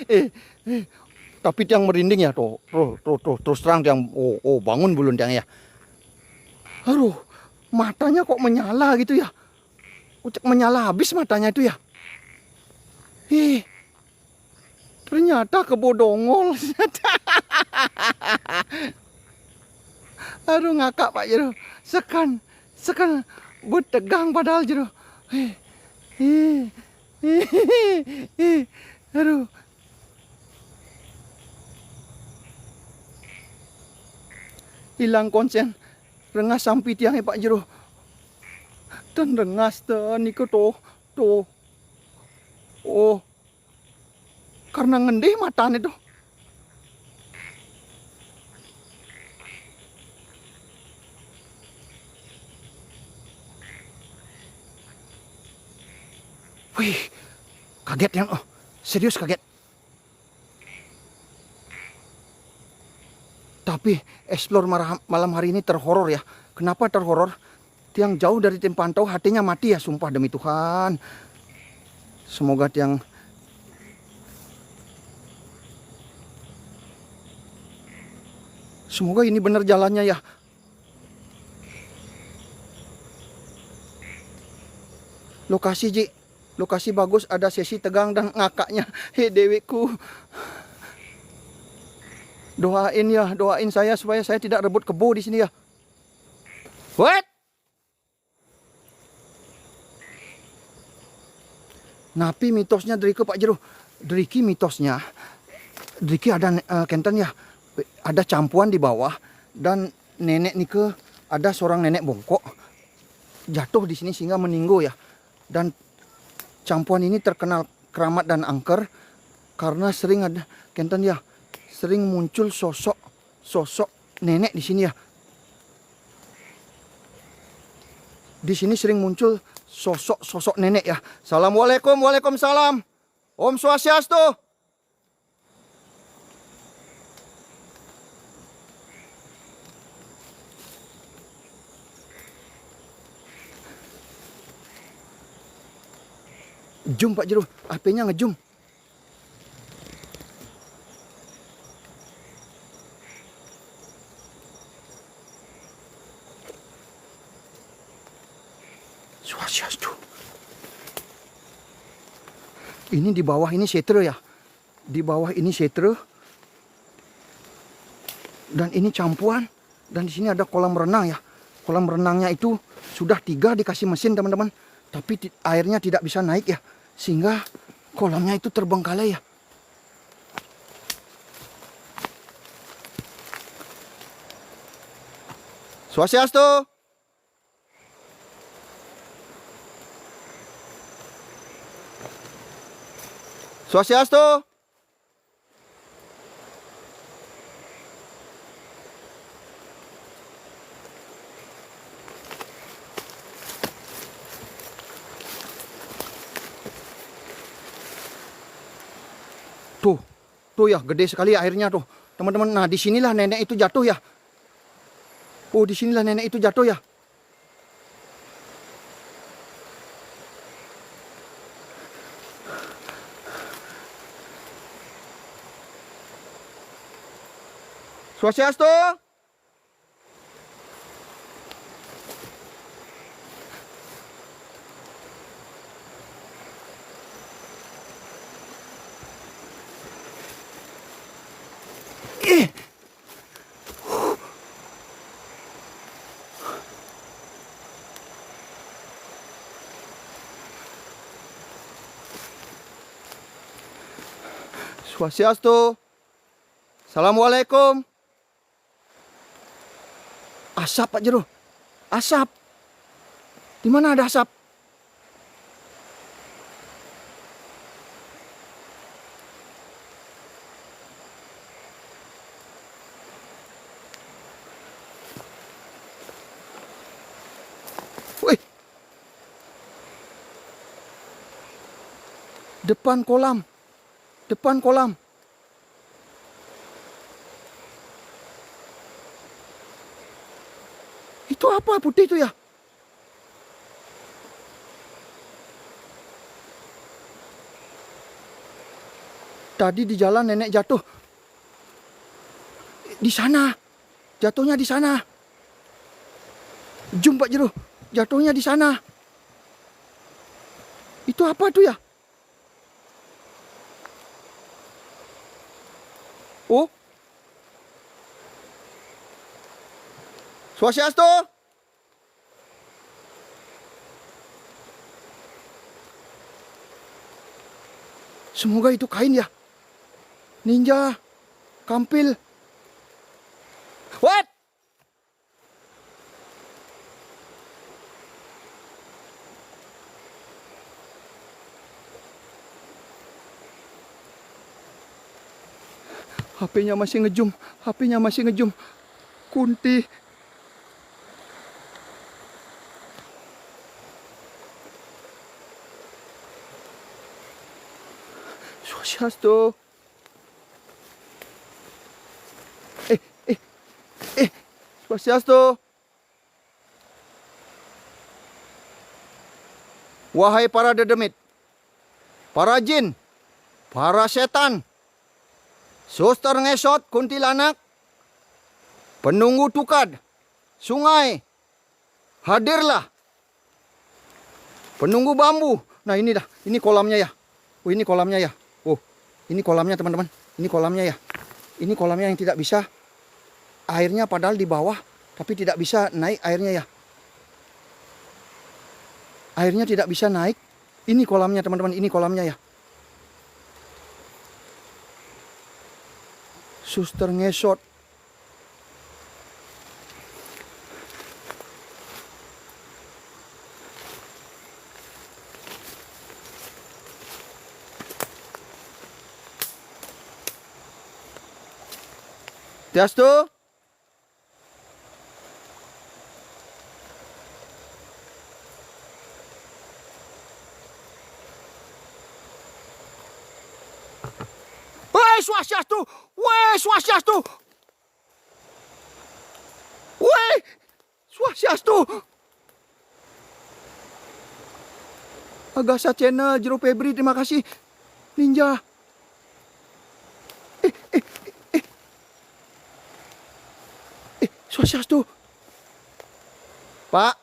eh, eh. Tapi tiang merinding ya tuh. Terus terang tiang bangun belum tiang ya. Aduh, matanya kok menyala gitu ya. Ucek menyala habis matanya itu ya. Ternyata kebodongol. Aduh ngakak Pak Jero. Sekan bertegang padahal Jero. Aduh. Hilang konsen. Rengas sampai tiangnya Pak Jero. Dan rengas dan niku tuh. Oh. Karena ngendih matanya tuh. Wih, kaget yang serius kaget. Tapi explore malam hari ini terhoror ya. Kenapa terhoror? Tiang jauh dari tim pantau hatinya mati ya, sumpah demi Tuhan. Semoga tiang ini benar jalannya ya. Lokasi Ji, lokasi bagus, ada sesi tegang dan ngakaknya. Dewiku. Doain saya supaya saya tidak rebut kebo di sini ya. What? Napi mitosnya Driki Pak Jero. Driki mitosnya. Driki ada kenten ya. Ada campuan di bawah dan nenek Nike ada seorang nenek bongkok jatuh di sini sehingga meninggal ya. Dan campuan ini terkenal keramat dan angker karena sering ada kenten ya. Sering muncul sosok nenek di sini ya. Di sini sering muncul sosok nenek ya. Assalamualaikum, waalaikumsalam. Om Swastiastu. Jum Pak Jero, HP-nya ngejum. Swastiastu. Ini di bawah ini setre ya. Di bawah ini setre. Dan ini campuan. Dan di sini ada kolam renang ya. Kolam renangnya itu sudah 3 dikasih mesin teman-teman. Tapi airnya tidak bisa naik ya. Sehingga kolamnya itu terbengkalai ya. Swastiastu. Swastiastu. Tuh ya, gede sekali airnya tuh, teman-teman. Nah, disinilah nenek itu jatuh ya. Oh, disinilah nenek itu jatuh ya. Swastiastu. Swastiastu. Assalamualaikum. Asap Pak Jero. Asap. Di mana ada asap? Wih. Depan kolam. Depan kolam. Itu apa putih itu ya? Tadi di jalan nenek jatuh. Di sana. Jatuhnya di sana. Jum Pak Jero. Jatuhnya di sana. Itu apa tuh ya? Oh. Swastiastu. Semoga itu kain ya. Ninja. Kampil. What? HP-nya masih ngejum. HP-nya masih ngejum. Kunti. Swastiastu. Swastiastu. Wahai para dedemit, para jin, para setan, suster ngesot kuntilanak, penunggu tukad, sungai, hadirlah. Penunggu bambu. Nah ini dah, ini kolamnya ya. Oh ini kolamnya ya. Oh ini kolamnya teman-teman. Ini kolamnya ya. Ini kolamnya yang tidak bisa. Airnya padahal di bawah, tapi tidak bisa naik airnya ya. Airnya tidak bisa naik. Ini kolamnya teman-teman, ini kolamnya ya. Suster ngesot. Swastiastu. Woi Swastiastu. Woi Swastiastu. Woi Swastiastu. Agasa Channel, Jero Febri, terima kasih. Ninja. Swastiastu. Pak.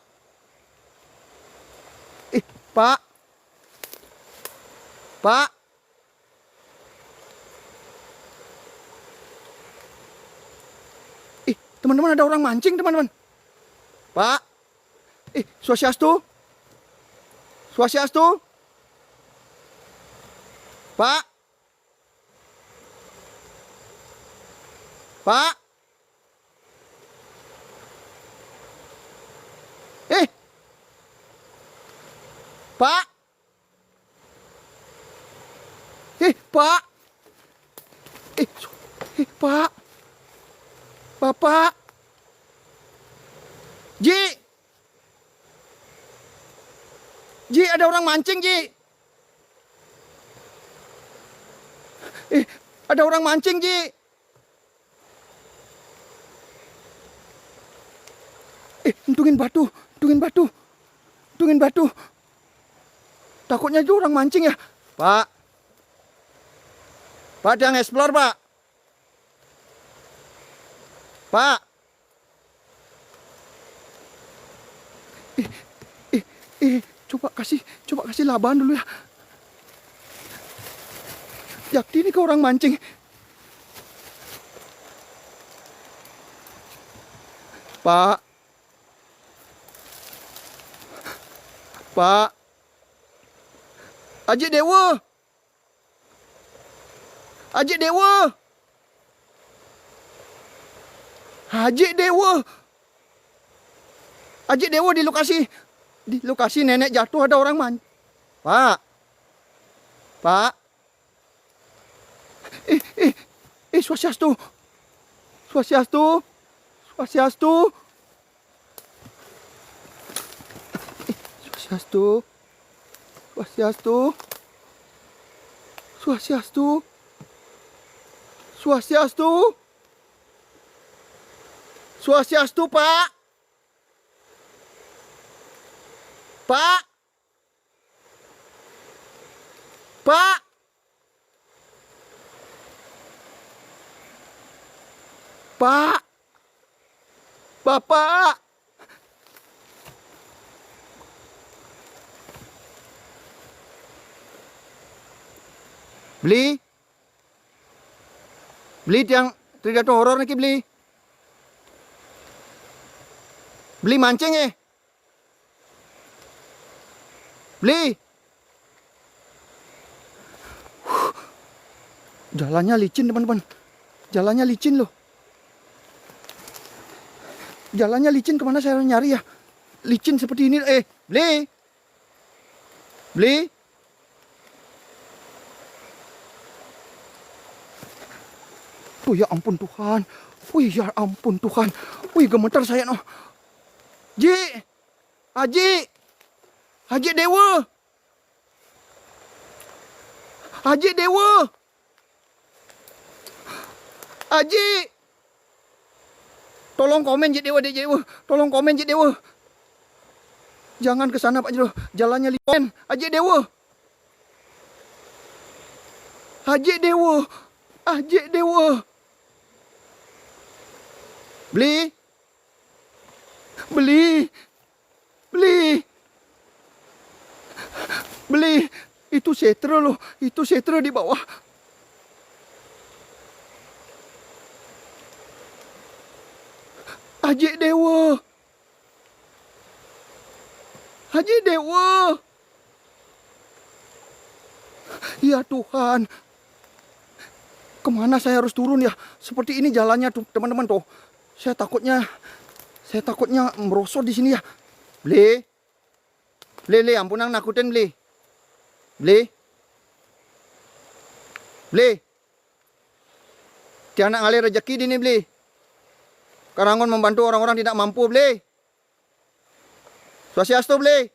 Pak. Pak. Teman-teman ada orang mancing teman-teman. Pak. Swastiastu. Swastiastu. Pak. Pak. Pak. Pak. Pak. Bapak. Ji. Ji, ada orang mancing, Ji. Ada orang mancing, Ji. Untungin batu, untungin batu. Untungin batu. Takutnya itu orang mancing ya. Pak. Pak, jangan explore, Pak. Pak. Coba kasih laban dulu ya. Yakti ini ke orang mancing. Pak. Pak. Aji Dewa. Aji Dewa. Haji Dewa. Haji Dewa di lokasi nenek jatuh ada orang mancing. Pak. Pak. Swastiastu. Swastiastu. Swastiastu. Swastiastu. Swastiastu. Swastiastu. Swastiastu. Swastiastu, Pak. Pak. Pak. Bapak. Bapak. Beli. Beli tiang Tridato horor nih beli. Beli mancing ya. Beli. Jalannya licin teman-teman. Jalannya licin loh. Jalannya licin, kemana saya harus nyari ya? Licin seperti ini. Beli. Beli. Oh ya ampun Tuhan. Wih ya ampun Tuhan. Wih gemetar saya noh. Ji. Haji. Haji Dewa. Haji Dewa. Haji. Tolong komen Ji Dewa, Dewa. Tolong komen Ji Dewa. Jangan ke sana Pak Jero. Jalannya licin. Haji Dewa. Haji Dewa. Haji Dewa. Beli. Beli. Beli. Beli. Itu setra loh. Itu setra di bawah. Haji Dewa. Haji Dewa. Ya Tuhan. Kemana saya harus turun ya? Seperti ini jalannya tuh teman-teman tuh. Saya takutnya merosot di sini ya. Beli. Beli, ampunan nakutin beli. Beli. Beli. Tiada ngalir rezeki di ini beli. Karangon membantu orang-orang tidak mampu beli. Swastiastu beli.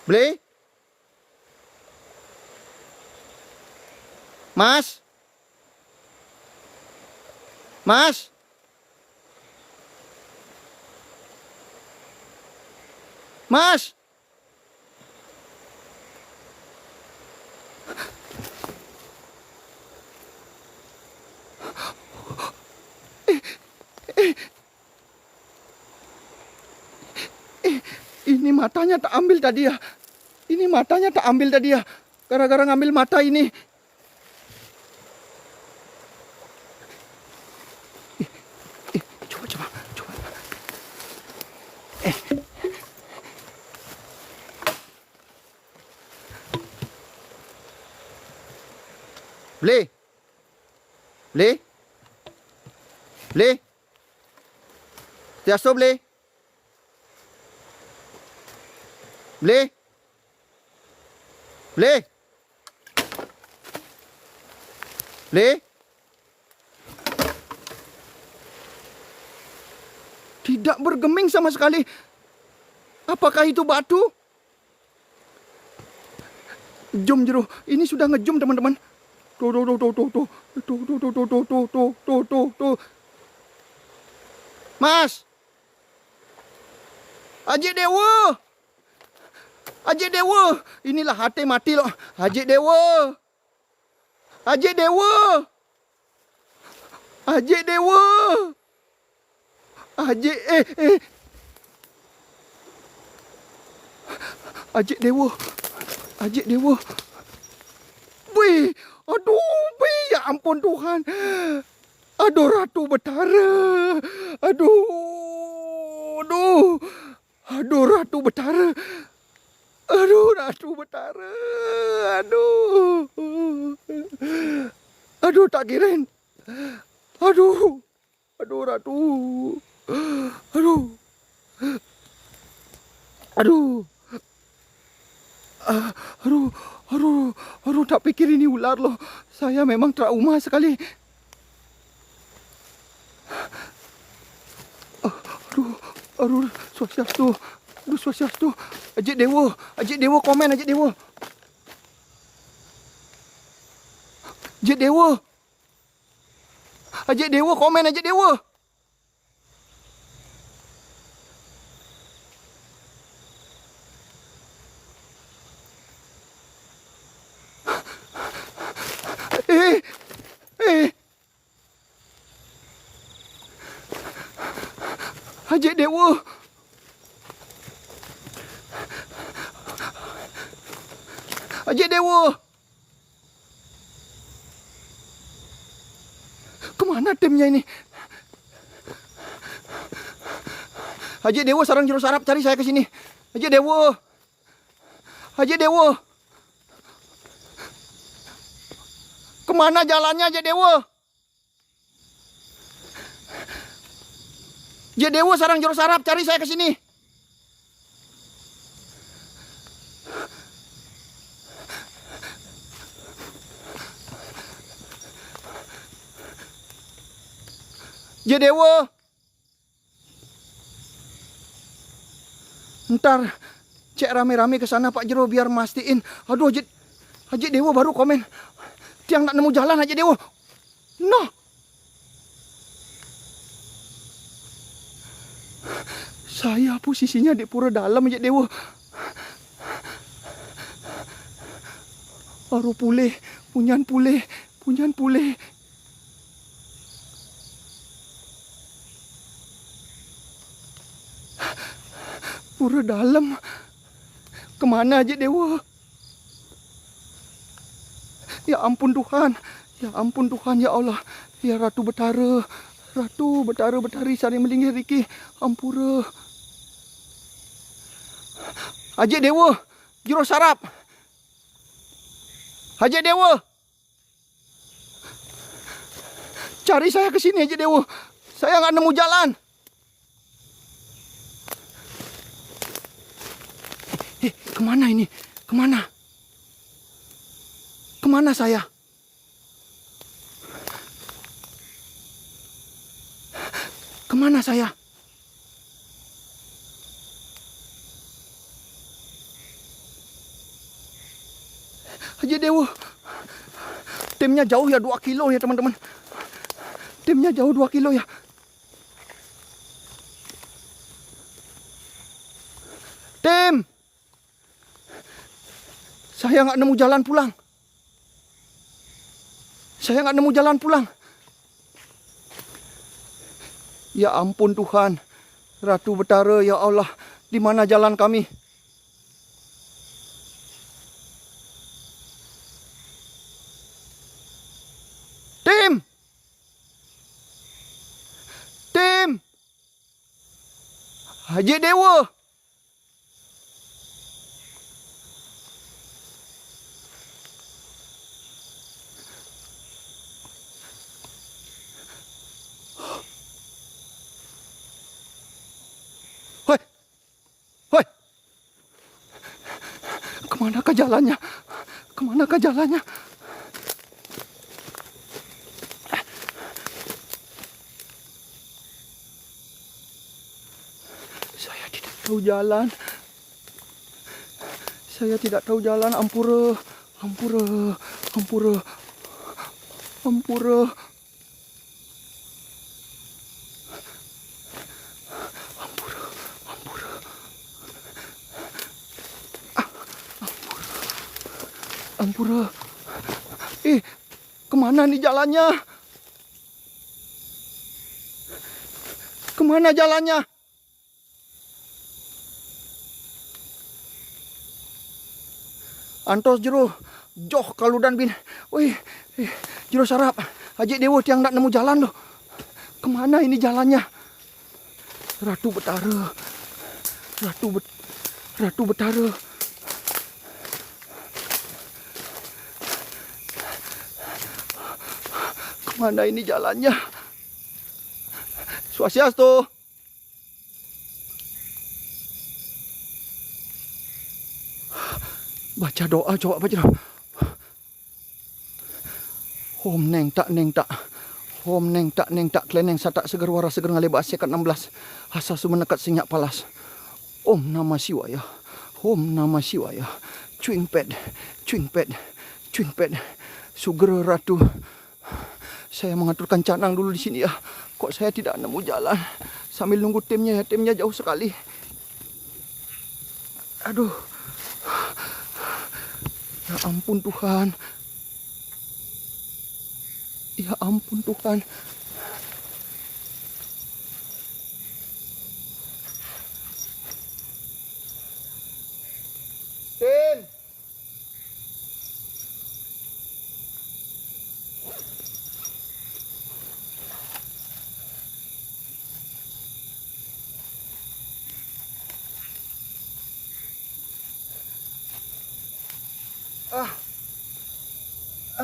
Beli. Mas. Mas. Mas. Ini matanya tak ambil tadi ya. Ini matanya tak ambil tadi ya. Gara-gara ngambil mata ini. Coba. Beli. Beli. Beli. Tiasto beli. Beli. Beli. Beli. Tidak bergeming sama sekali. Apakah itu batu? Jom Jero. Ini sudah ngejum teman-teman. Tuh. Mas. Haji Dewa. Haji Dewa. Inilah hati mati loh. Haji Dewa. Haji Dewa. Haji Dewa. Haji Haji Dewa. Haji Dewa. Wih. Aduh, wih, ya ampun Tuhan. Aduh Ratu Betara. Aduh Ratu Betara. Aduh Ratu Betara. Aduh tak kirain. Aduh Ratu. Aduh, tak pikir ini ular loh. Saya memang trauma sekali. Aduh, swastiastu. Haji Dewa komen Haji Dewa. Haji Dewa komen Haji Dewa. Haji Dewa. Haji Dewa. Kemana timnya ini? Haji Dewa sarang juru sarap, cari saya ke sini. Haji Dewa. Haji Dewa. Kemana jalannya Haji Dewa? Haji Dewa sarang juru sarap, cari saya ke sini. Haji Dewa. Ntar cek rame-rame ke sana Pak Jero biar mastiin. Aduh Haji Dewa baru komen. Tiang nak nemu jalan Haji Dewa. Nah. Saya posisinya di pura dalam Haji Dewa. Baru pulih, punyan pulih. Pura dalam. Kemana Haji Dewa? Ya ampun Tuhan. Ya ampun Tuhan ya Allah. Ya Ratu Betara. Ratu Betara Betari saring melingkih riki. Ampura. Haji Dewa. Juru sarap. Haji Dewa. Cari saya ke sini Haji Dewa. Saya nggak nemu jalan. Kemana ini? Kemana? Kemana saya? Kemana saya? Haji Dewa. Timnya jauh ya 2 kilo ya teman-teman. Timnya jauh 2 kilo ya. Tim. Saya nggak nemu jalan pulang. Saya nggak nemu jalan pulang. Ya ampun Tuhan. Ratu Betara ya Allah. Di mana jalan kami? Tim. Tim. Haji Dewa. Kemanakah jalannya? Kemanakah jalannya? Saya tidak tahu jalan. Saya tidak tahu jalan. Ampura. Ampura. Ampura. Ampura. Ampura. Kemana nih jalannya? Kemana jalannya? Antos jero joh kaludan bin. Wih, jero sarap. Haji Dewa tiang nak nemu jalan loh. Kemana ini jalannya? Ratu Betara. Ratu Betara. Kemana ini jalannya? Swastiastu. Baca doa coba baca doa. Om neng tak Om neng tak kleneng satak seger waras seger ngaleba sekat 16. Asa sumenekat sinyak palas. Om Namah Shivaya. Om Namah Shivaya. Cuing ped. Sugera Ratu. Saya mengaturkan canang dulu di sini ya. Kok saya tidak nemu jalan. Sambil nunggu timnya ya. Timnya jauh sekali. Aduh. Ya ampun Tuhan. Ya ampun Tuhan.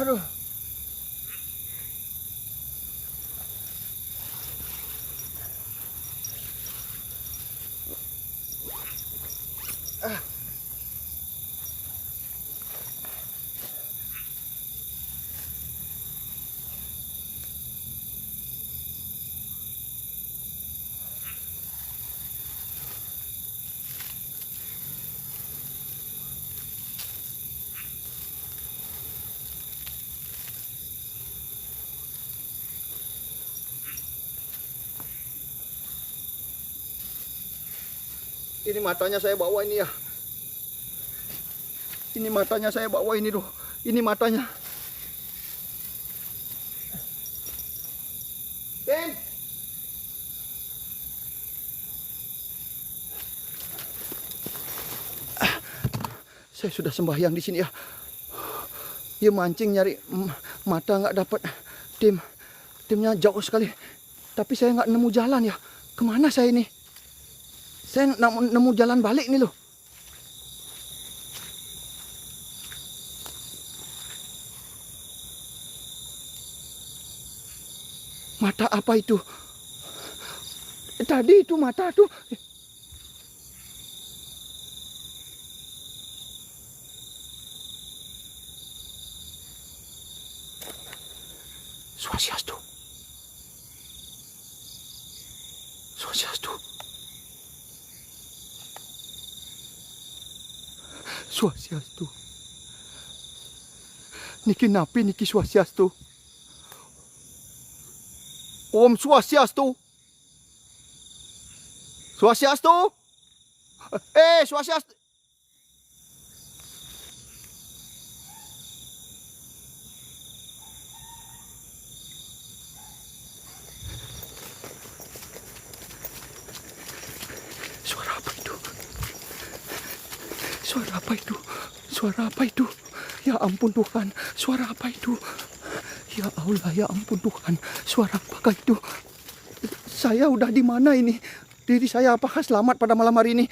Aduh. Ini matanya saya bawa ini ya. Ini matanya saya bawa ini tuh. Ini matanya. Ben. Saya sudah sembahyang di sini ya. Dia mancing nyari mata nggak dapat. Timnya jauh sekali. Tapi saya nggak nemu jalan ya. Kemana saya ini? Saya nemu jalan balik nih loh. Mata apa itu? Tadi itu mata tuh. Swastiastu. Swastiastu. Swastiastu. Niki napi niki swastiastu. Om Swastiastu. Swastiastu. Swastiastu. Suara apa itu? Suara apa itu? Suara apa itu? Ya ampun Tuhan, suara apa itu? Ya Allah, ya ampun Tuhan, suara apakah itu? Saya udah di mana ini? Diri saya apakah selamat pada malam hari ini?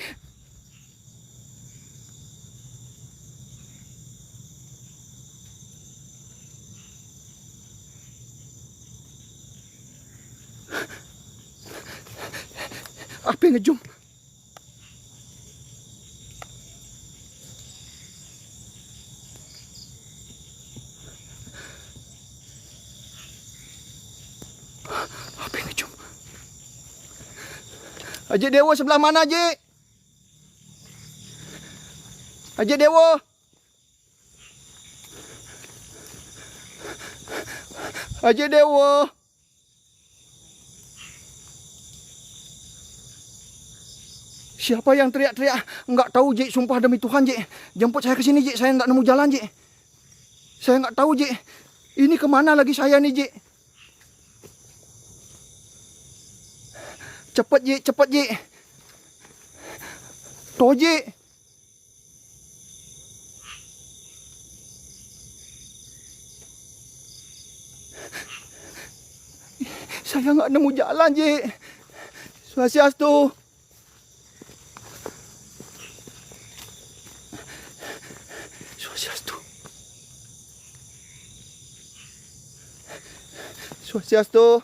Apa yang ngejum? Apa yang ngejum? Haji Dewa sebelah mana, Haji? Haji Dewa. Haji Dewa. Siapa yang teriak-teriak? Enggak tahu, Ji. Sumpah demi Tuhan, Ji. Jemput saya ke sini, Ji. Saya enggak nemu jalan, Ji. Saya enggak tahu, Ji. Ini kemana lagi saya nih, Ji? Cepet, Ji. Cepet, Ji. Toh, Ji. Saya enggak nemu jalan, Ji. Swastiastu. Swastiastu.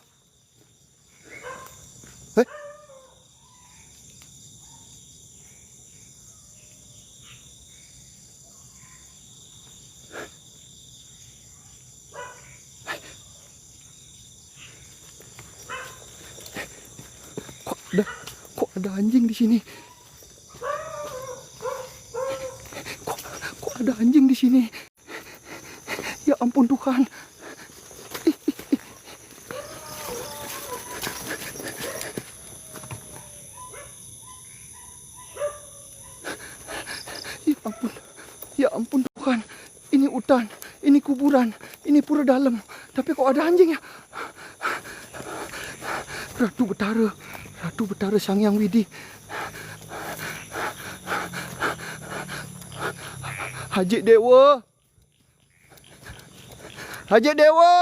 Kok ada anjing di sini? Kok ada anjing di sini? Ya ampun Tuhan. Ya ampun Tuhan. Ini hutan, ini kuburan, ini pura dalam. Tapi kok ada anjing ya? Ratu Betara Sang Hyang Widi. Haji Dewa. Haji Dewa.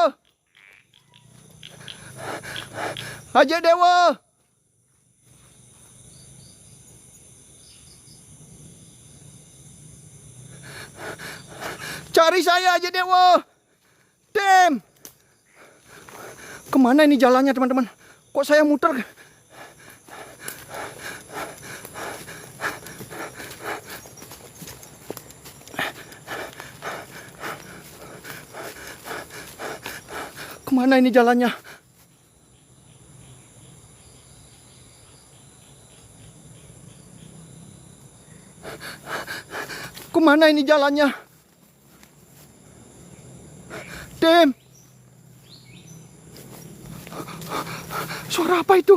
Haji Dewa. Cari saya, Haji Dewa. Tim! Kemana ini jalannya teman-teman? Kok saya muter? Kemana ini jalannya? Kemana ini jalannya? Tim! Suara apa itu?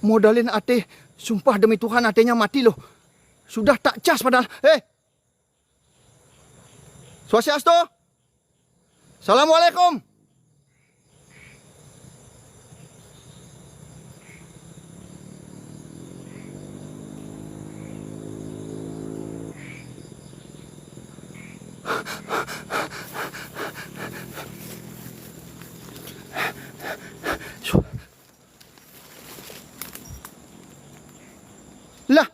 Modalin AT. Sumpah demi Tuhan AT-nya mati loh. Sudah tak cas padahal. Swastiastu. Assalamualaikum. Lah.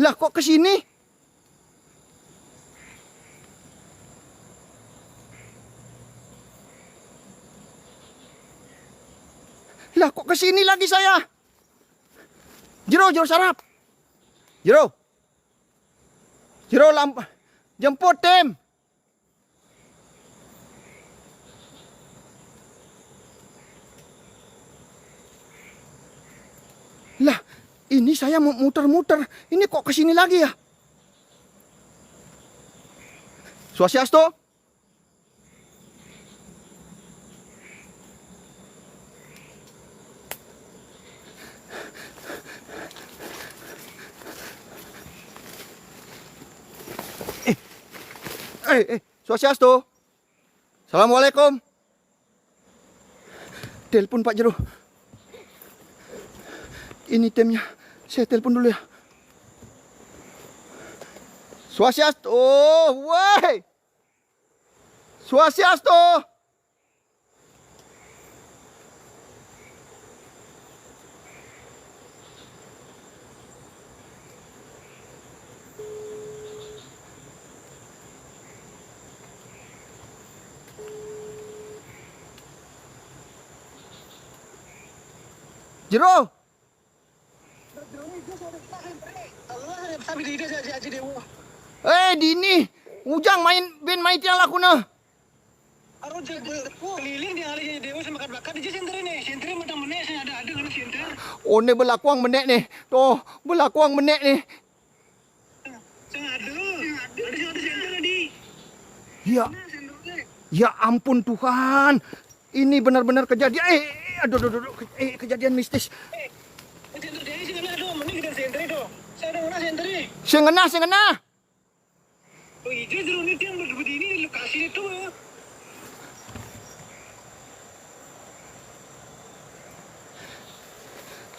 Lah kok ke sini? Lah kok ke sini lagi saya? Jero sarap. Jero lampu. Jemput Tim. Lah, ini saya mau muter-muter. Ini kok ke sini lagi ya? Swastiastu. Swastiastu. Assalamualaikum. Telepon Pak Jero. Ini timnya. Saya telepon dulu ya. Swastiastu. Oh, woi. Swastiastu. Jero. Dini, ujang main tiang laku na. Aro keliling dia alih dewa sama kat bakat dia sentre ni. Sentre macam mana saya ada kan sentre. Oh ne berlakuang menek nih. Tuh, berlakuang menek nih. Saya ada sentre di. Ya. Ya ampun Tuhan. Ini benar-benar kejadian. Aduh, kejadian mistis. Sentre dia sih ada mana kita sentre tu. Saya ada mana sentre. Sengena. Oh itu dulu ni tiang begini lokasi itu.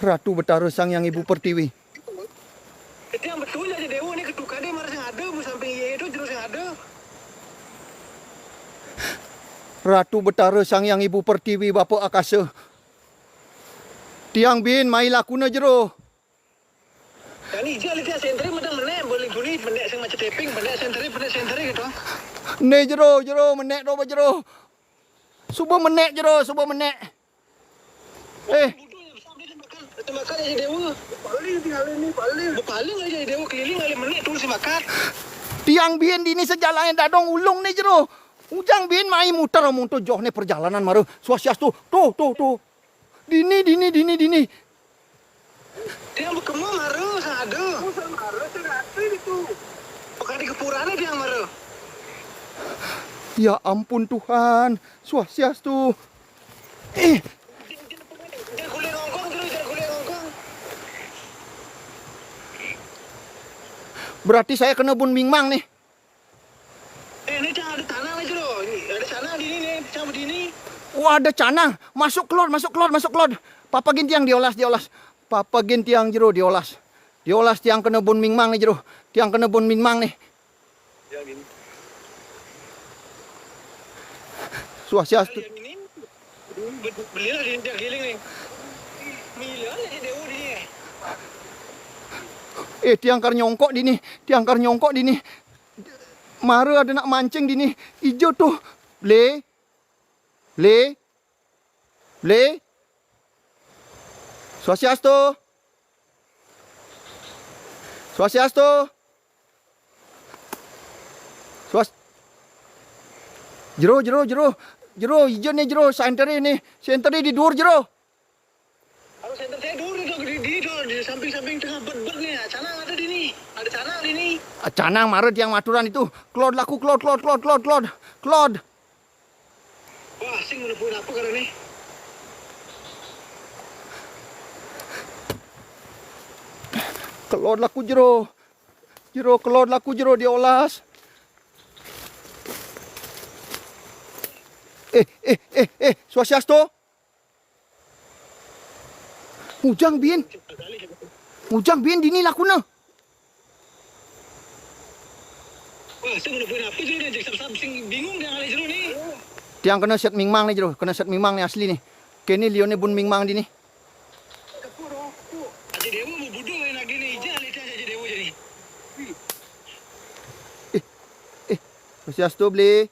Ratu Betara Sang Yang Ibu Pertiwi. Itu yang betul aja dewa ni ketukar dia marah yang ada sampai itu terus yang ada. Ratu Betara Sang Yang Ibu Pertiwi Bapa Akasa. Tiang bin mai lakuna jero. Dan ini dia lihat sentre macam mana boleh menek sang macam taping menek sentre gitu. Ne jero menek do jero. Subuh menek jero, subuh menek. Makan aja dewa. Paling aja dewa keliling kali menek terus makan. Tiang bin dini sejalan dadong ulung nih jero. Ujang bin mai muter joh nih perjalanan maru. Swastiastu. Tuh. Dini. Dia berkemu maru ada. Maru ada itu. Bukan di kepurane dia maru. Ya ampun Tuhan. Swastiastu. Berarti saya kena bun mingmang nih. Ini ada tanah aja loh. Ada tanah di sini, cabut di ini. Wah, ada canang. Masuk keluar. Papa gin tiang diolas. Papa gin tiang jero diolas. Diolas tiang kena bun mingmang nih jero. Tiang kena bun mingmang nih. Swastiastu. Belilah di tiang keliling nih. Mila aja dewa di sini. Tiangkar nyongkok di nih, tiangkar nyongkok di nih. Mara ada nak mancing di nih. Ijo tuh. Le. Swastiastu. Jero, ijo nih jero, center ini di dur jero. Kalau center saya dulu di samping-samping tengah bet nih. Canang ada di sini. Ada canang di sini. Canang mara tiang maturan itu. Claude laku, Claude. Wah, sing udah punya apa karena nih? Claude laku jero. Claude laku jero diolas. Swastiastu. Mujang bin dini lakuna. Wah, sing udah punya apa jadi dia sab sing bingung dia ngalih jeru nih. Tiang kena set mingmang nih jero, kena set mingmang nih asli nih. Kini lione bun mingmang dini. Aja dewa mau bodoh lagi nih, jangan lihat aja dewa jadi. Swastiastu beli.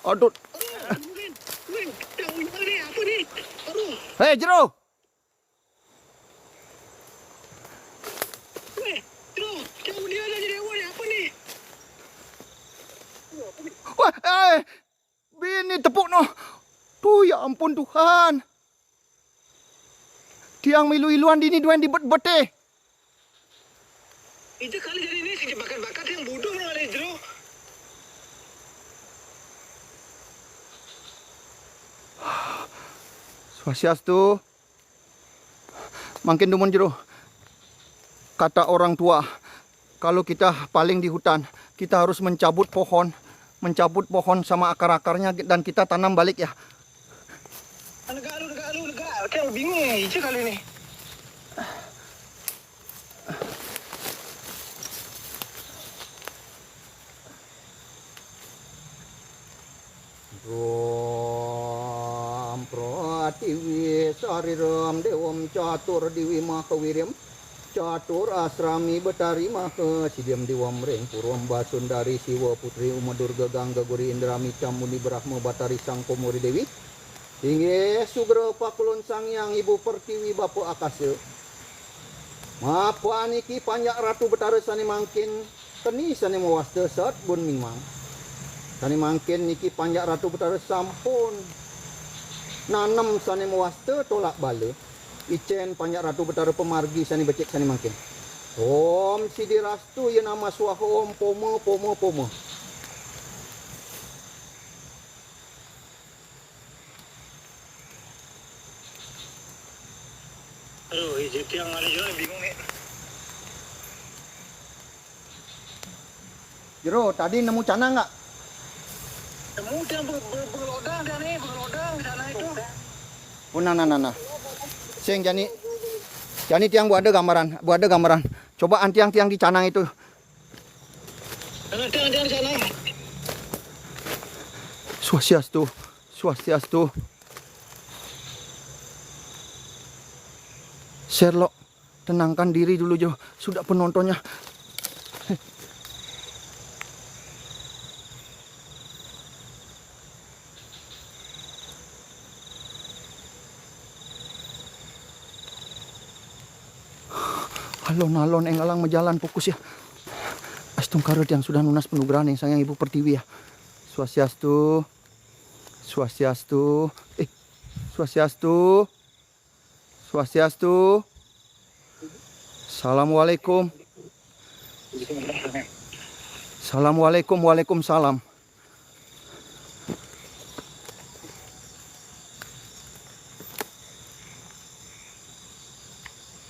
Aduh. Hei jero. Jauh dia aja dewa nih, apa nih? Wah, bini tepuk no. Tuh ya ampun Tuhan. Tiang milu-iluan dini duen di bet-bete. Itu kali jadi ini si bakat-bakat yang bodoh ngalih jeru. Swastiastu. Makin dumun jero. Kata orang tua, kalau kita paling di hutan, kita harus mencabut pohon sama akar-akarnya dan kita tanam balik ya. Negak lu. Kayak bingung ya, itu kali ini. Rom pratiwi sariram dewam catur diwi makawirim catur asrami betari maka sidiam diwam reng purom basundari siwa putri umadurga gangga guri indrami camuni brahma batari sang komori dewi tinggi sugro pakulun sang yang ibu pertiwi bapu akase mapa niki panjak ratu betara sani mangkin teni sani mawas desat bun mingmang sani mangkin niki panjak ratu betara sampun nanam sani mawaste tolak bale icen panjak ratu betara pemargi sani becek sani mangkin om sidirastu ya nama suaho om pomo Aduh, itu yang ngalih jeru bingung nih. Jero tadi nemu cana nggak? Temu dia berlodang dia nih, berlodang di sana itu. Oh nah. Sing jani tiang buat ada gambaran. Coba antiang tiang di canang itu. Karena tiang di sana. Swastiastu. Sherlock, tenangkan diri dulu Jo. Sudah penontonnya. Alon-alon engalang mejalan fokus ya. Astung karut yang sudah nunas penugrahan yang sayang Ibu Pertiwi ya. Swastiastu. Assalamualaikum. Waalaikumsalam.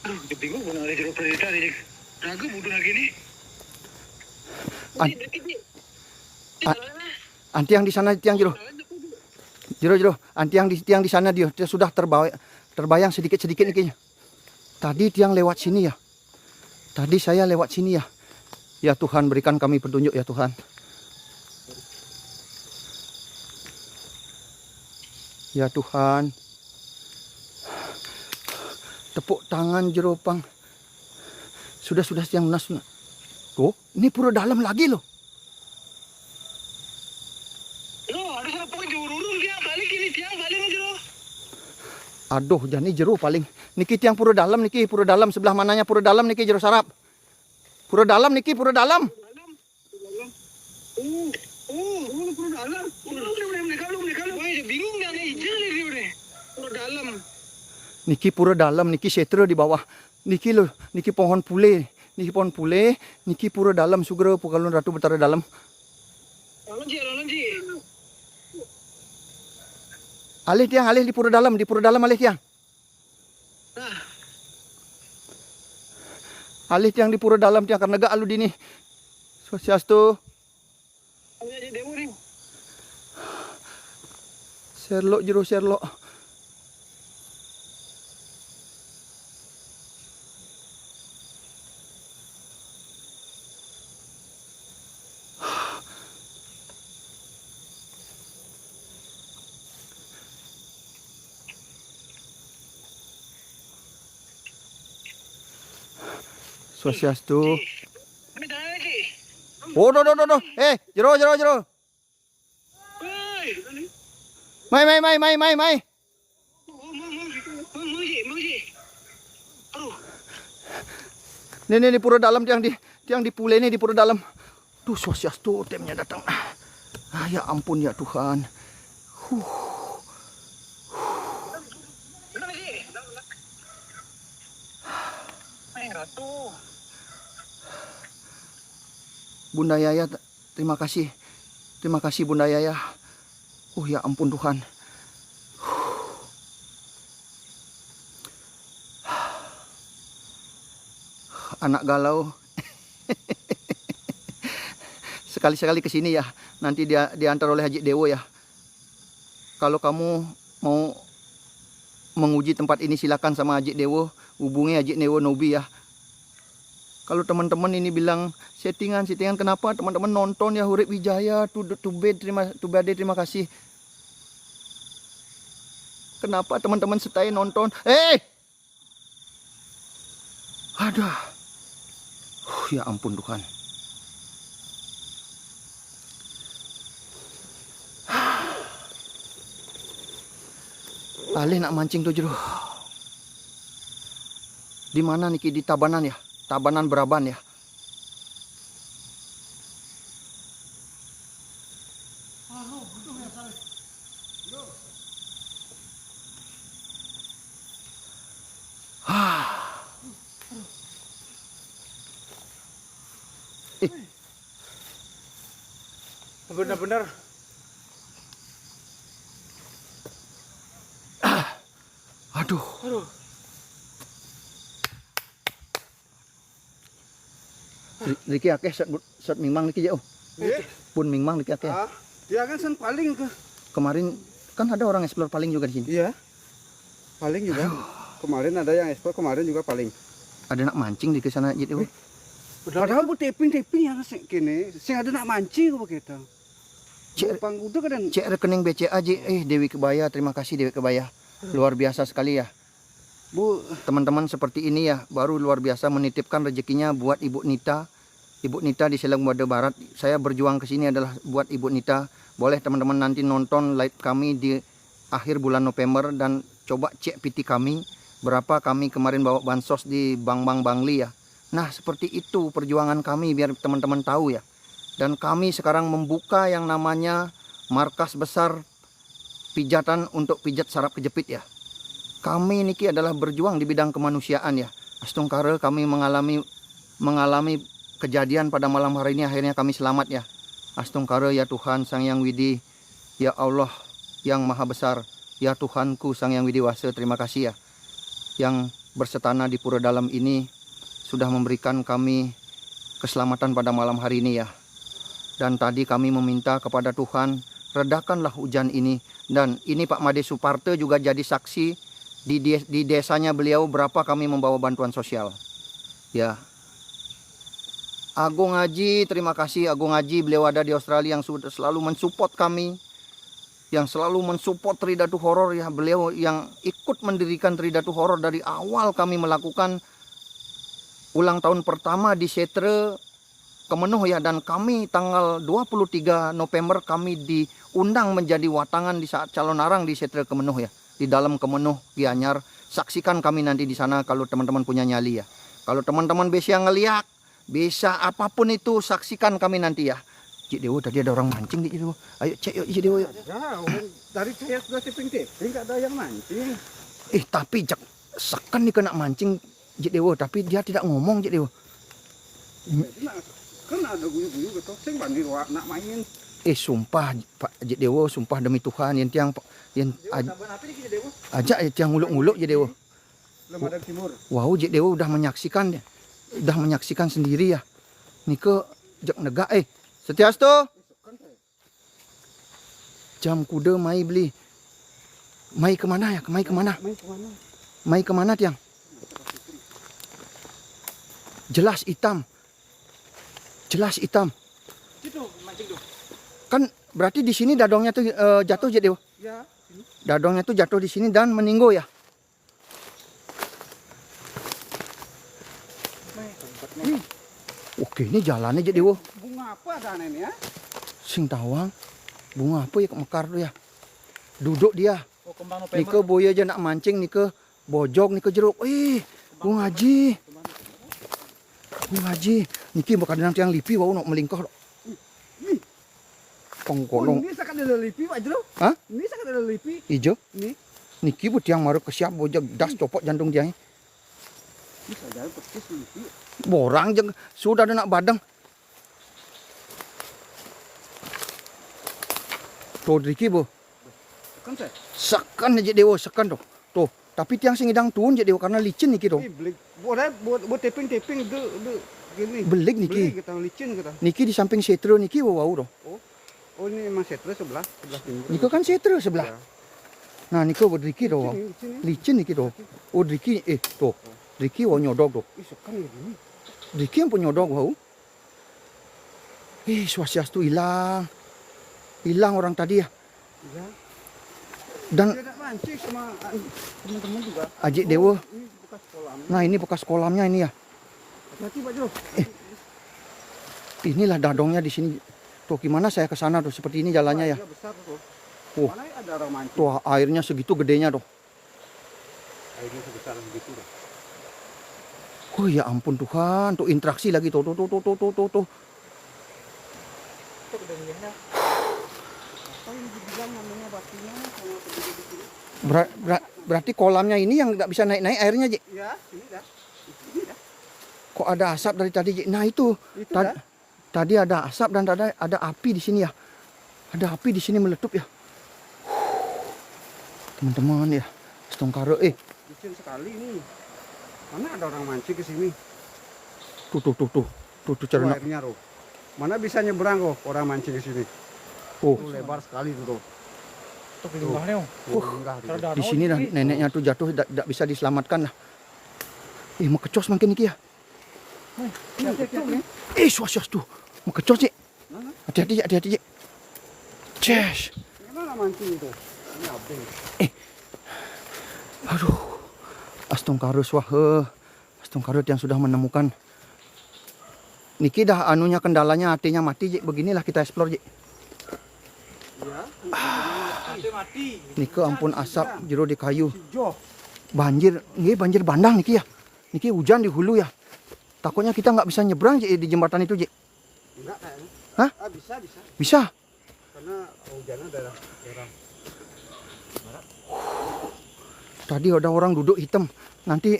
Aduh, bingung mau ngalih jeru perintah ini. Ragu bodoh lagi nih. Anti yang di sana tiang jero. Jero, tiang di sana dia sudah terbayang sedikit-sedikit nih kayaknya. Tadi tiang lewat sini ya. Tadi saya lewat sini ya. Ya Tuhan, berikan kami petunjuk ya Tuhan. Ya Tuhan. Tepuk tangan Jeropang. Sudah tiang lunas. Tuh, ini pura dalam lagi loh. Ada sana pokoknya diururun dia balik ini tiang balik nih Jero. Aduh, jadi Jero paling. Niki tiang pura dalam niki, pura dalam sebelah mananya pura dalam niki Jero sarap. Pura dalam niki, pura dalam. Pura dalam. Woi, bingung dah nih hijau nih dia udah. Pura dalam. Niki pura dalam, niki setra di bawah. Niki loh, niki pohon pule. Niki pohon pule, niki pura dalam sugera pukalun ratu betara dalam. Lalu Ji. Alih tiang, alih di pura dalam alih tiang. Nah, Alih tiang di pura dalam tiang karena gak alu dini. Swastiastu. ada aja dewa nih. Sherlock Jero Sherlock. Swastiastu. Ini tangan lagi. Oh, do. Jero. Woi. Mai. Mau Ji. Aduh. Nih pura dalam tiang di pule nih di pura dalam. Tuh Swastiastu temnya datang. Ah, ya ampun ya Tuhan. Kenapa Ji? Ratu. Bunda Yaya, terima kasih. Terima kasih Bunda Yaya. Ya ampun Tuhan. Anak galau. Sekali-sekali ke sini ya. Nanti dia diantar oleh Haji Dewo ya. Kalau kamu mau menguji tempat ini silakan sama Haji Dewo, hubungi Haji Dewo Nobi ya. Kalau teman-teman ini bilang settingan kenapa teman-teman nonton ya Hurip Wijaya Tubade terima kasih. Kenapa teman-teman setai nonton? Ada. Ya ampun Tuhan. Alih nak mancing tuh Jero. Di mana niki di Tabanan ya? Tabanan Braban ya. Benar-benar. Aduh. Niki akeh set mingmang niki jauh. Pun mingmang niki akeh. Dia kan sen paling ke. Kemarin kan ada orang explore paling juga di sini. Iya. Paling juga. Kemarin ada yang explore, kemarin juga paling. Ada nak mancing di sana gitu. Padahal bu taping yang kene, sing ada nak mancing apa kita. Cek Panggudo kan. Cek rekening BCA Dewi Kebaya, terima kasih Dewi Kebaya. Luar biasa sekali ya. Bu, Teman-teman seperti ini ya, baru luar biasa menitipkan rezekinya buat Ibu Nita. Ibu Nita di Seleng Buada Barat. Saya berjuang ke sini adalah buat Ibu Nita. Boleh teman-teman nanti nonton live kami di akhir bulan November dan coba cek PT kami berapa kami kemarin bawa bansos di Bank Bangli ya. Nah, seperti itu perjuangan kami biar teman-teman tahu ya. Dan kami sekarang membuka yang namanya markas besar pijatan untuk pijat saraf kejepit ya. Kami niki adalah berjuang di bidang kemanusiaan ya. Astungkara kami mengalami kejadian pada malam hari ini, akhirnya kami selamat ya. Astungkara ya Tuhan Sang Yang Widi, ya Allah yang Maha Besar, ya Tuhanku Sang Yang Widiwasa, terima kasih ya. Yang bersetana di pura dalam ini sudah memberikan kami keselamatan pada malam hari ini ya. Dan tadi kami meminta kepada Tuhan, redakanlah hujan ini Dan ini Pak Made Suparte juga jadi saksi di desanya beliau berapa kami membawa bantuan sosial. Ya. Agung Haji, terima kasih Agung Haji, beliau ada di Australia yang sudah selalu mensupport kami, yang selalu mensupport Tridatu Horor ya. Beliau yang ikut mendirikan Tridatu Horor dari awal kami melakukan ulang tahun pertama di Setre Kemenuh ya, dan kami tanggal 23 November kami diundang menjadi watangan di saat calon arang di Setre Kemenuh ya, di dalam Kemenuh Gianyar. Saksikan kami nanti di sana kalau teman-teman punya nyali ya. Kalau teman-teman bisa ngeliat, bisa apapun itu, saksikan kami nanti ya. Cik Dewo, tadi ada orang mancing Cik Dewo. Ayo cek yuk Cik Dewo yuk. Ya, dari saya sudah tiping-tiping, nggak ada yang mancing. Tapi sekan nih kena mancing Cik Dewo, tapi dia tidak ngomong Cik Dewo. Kan ada guyu-guyu gitu, sing bandi nak main. Sumpah Pak Cik Dewo, sumpah demi Tuhan yang tiang ajak tiang nguluk-nguluk Cik Dewo. Lembaga Timur. Wow, Cik Dewo udah menyaksikan sendiri ya. Nike jak negak Setiasto. Jam kuda mai beli. Mai kemana ya? Mai kemana? Mai kemana tiang? Jelas hitam. Jelas hitam. Situ mancing tuh. Kan berarti di sini dadongnya tuh jatuh Cik Dewo. Ya, sini. Dadongnya tuh jatuh di sini dan meninggo ya. Oke, ini jalannya Cik Dewo. Bunga apa ada ini ya? Sing tawang. Bunga apa ya mekar tuh ya. Duduk dia. Oh, kembang Nike boya aja nak mancing, nike bojok, nike jeruk. Bung Haji. Bung Haji. Niki bakal nanti yang lipi wau nak melingkar. Pengkolong. Ini sangat ada lipi Pak Jero. Hah? Ini sangat ada lipi. Ijo. Ini. Niki buat yang maru kesiap bojok das copot jantung dia. Bisa jalan petis lipi. Borang jeng sudah ada nak badang. Tuh Riki bu. Kan saya. Sekan aja Dewo, sekan tuh. Tuh, tapi tiang sing idang tuun Cik Dewo karena licin niki tuh. Buat taping gini. Belik niki. Belik kita licin kita. Niki di samping setro niki wow tuh. Oh ini memang setre sebelah timur. Niko kan setro sebelah. Ya. Nah niko buat Riki tuh. Wow. Licin niki tuh. Oh Riki tuh. Riki wow nyodok tuh. Isokan ya gini. Riki yang punya nyodok wow. Swastiastu hilang. Hilang orang tadi ya. Ya. Dan Dia nak mancing sama teman-teman juga. Ajik Dewo. Ini bekas kolam. Nah ini bekas kolamnya ini ya. Hati Pak Jo. Inilah dadongnya di sini. Tuh gimana saya ke sana tuh seperti ini jalannya ya. Besar tuh. Oh. Mana ada orang mancing? Tuh airnya segitu gedenya tuh. Airnya sebesar begitu dah. Oh ya ampun Tuhan, tuh interaksi lagi tuh. Itu kedengnya. Apa yang dibilang namanya batunya sama penduduk di sini? Berarti kolamnya ini yang nggak bisa naik-naik airnya, Ji. Ya, sini dah. Sini dah. Kok ada asap dari tadi, Ji? Nah itu. Dah. Tadi ada asap dan ada api di sini ya. Ada api di sini meletup ya. Teman-teman ya. Setongkare Licin sekali ini. Mana ada orang mancing ke sini? Tuh cernak. Airnya roh. Mana bisa nyebrang kok orang mancing ke sini? Oh, Lebar sekali tuh. Tuh limbahnya. di sini dah neneknya tuh jatuh tidak bisa diselamatkan lah. Mekecos makin iki ya. Suas tuh. Mekecos, Cik. Hati-hati, Cik. Ces. Gimana mancing itu? Ini abeng. Aduh. Astongkarus wah. Astongkarus yang sudah menemukan. Niki dah anunya kendalanya hatinya mati, Cik. Beginilah kita explore, Cik. Ya. Mati. Niki ampun asap jero di kayu. Hijau. Banjir bandang niki ya. Niki hujan di hulu ya. Takutnya kita nggak bisa nyebrang Cik, di jembatan itu, Cik. Enggak kayaknya. Hah? Bisa. Bisa. Karena hujannya daerah Tadi ada orang duduk hitam. Nanti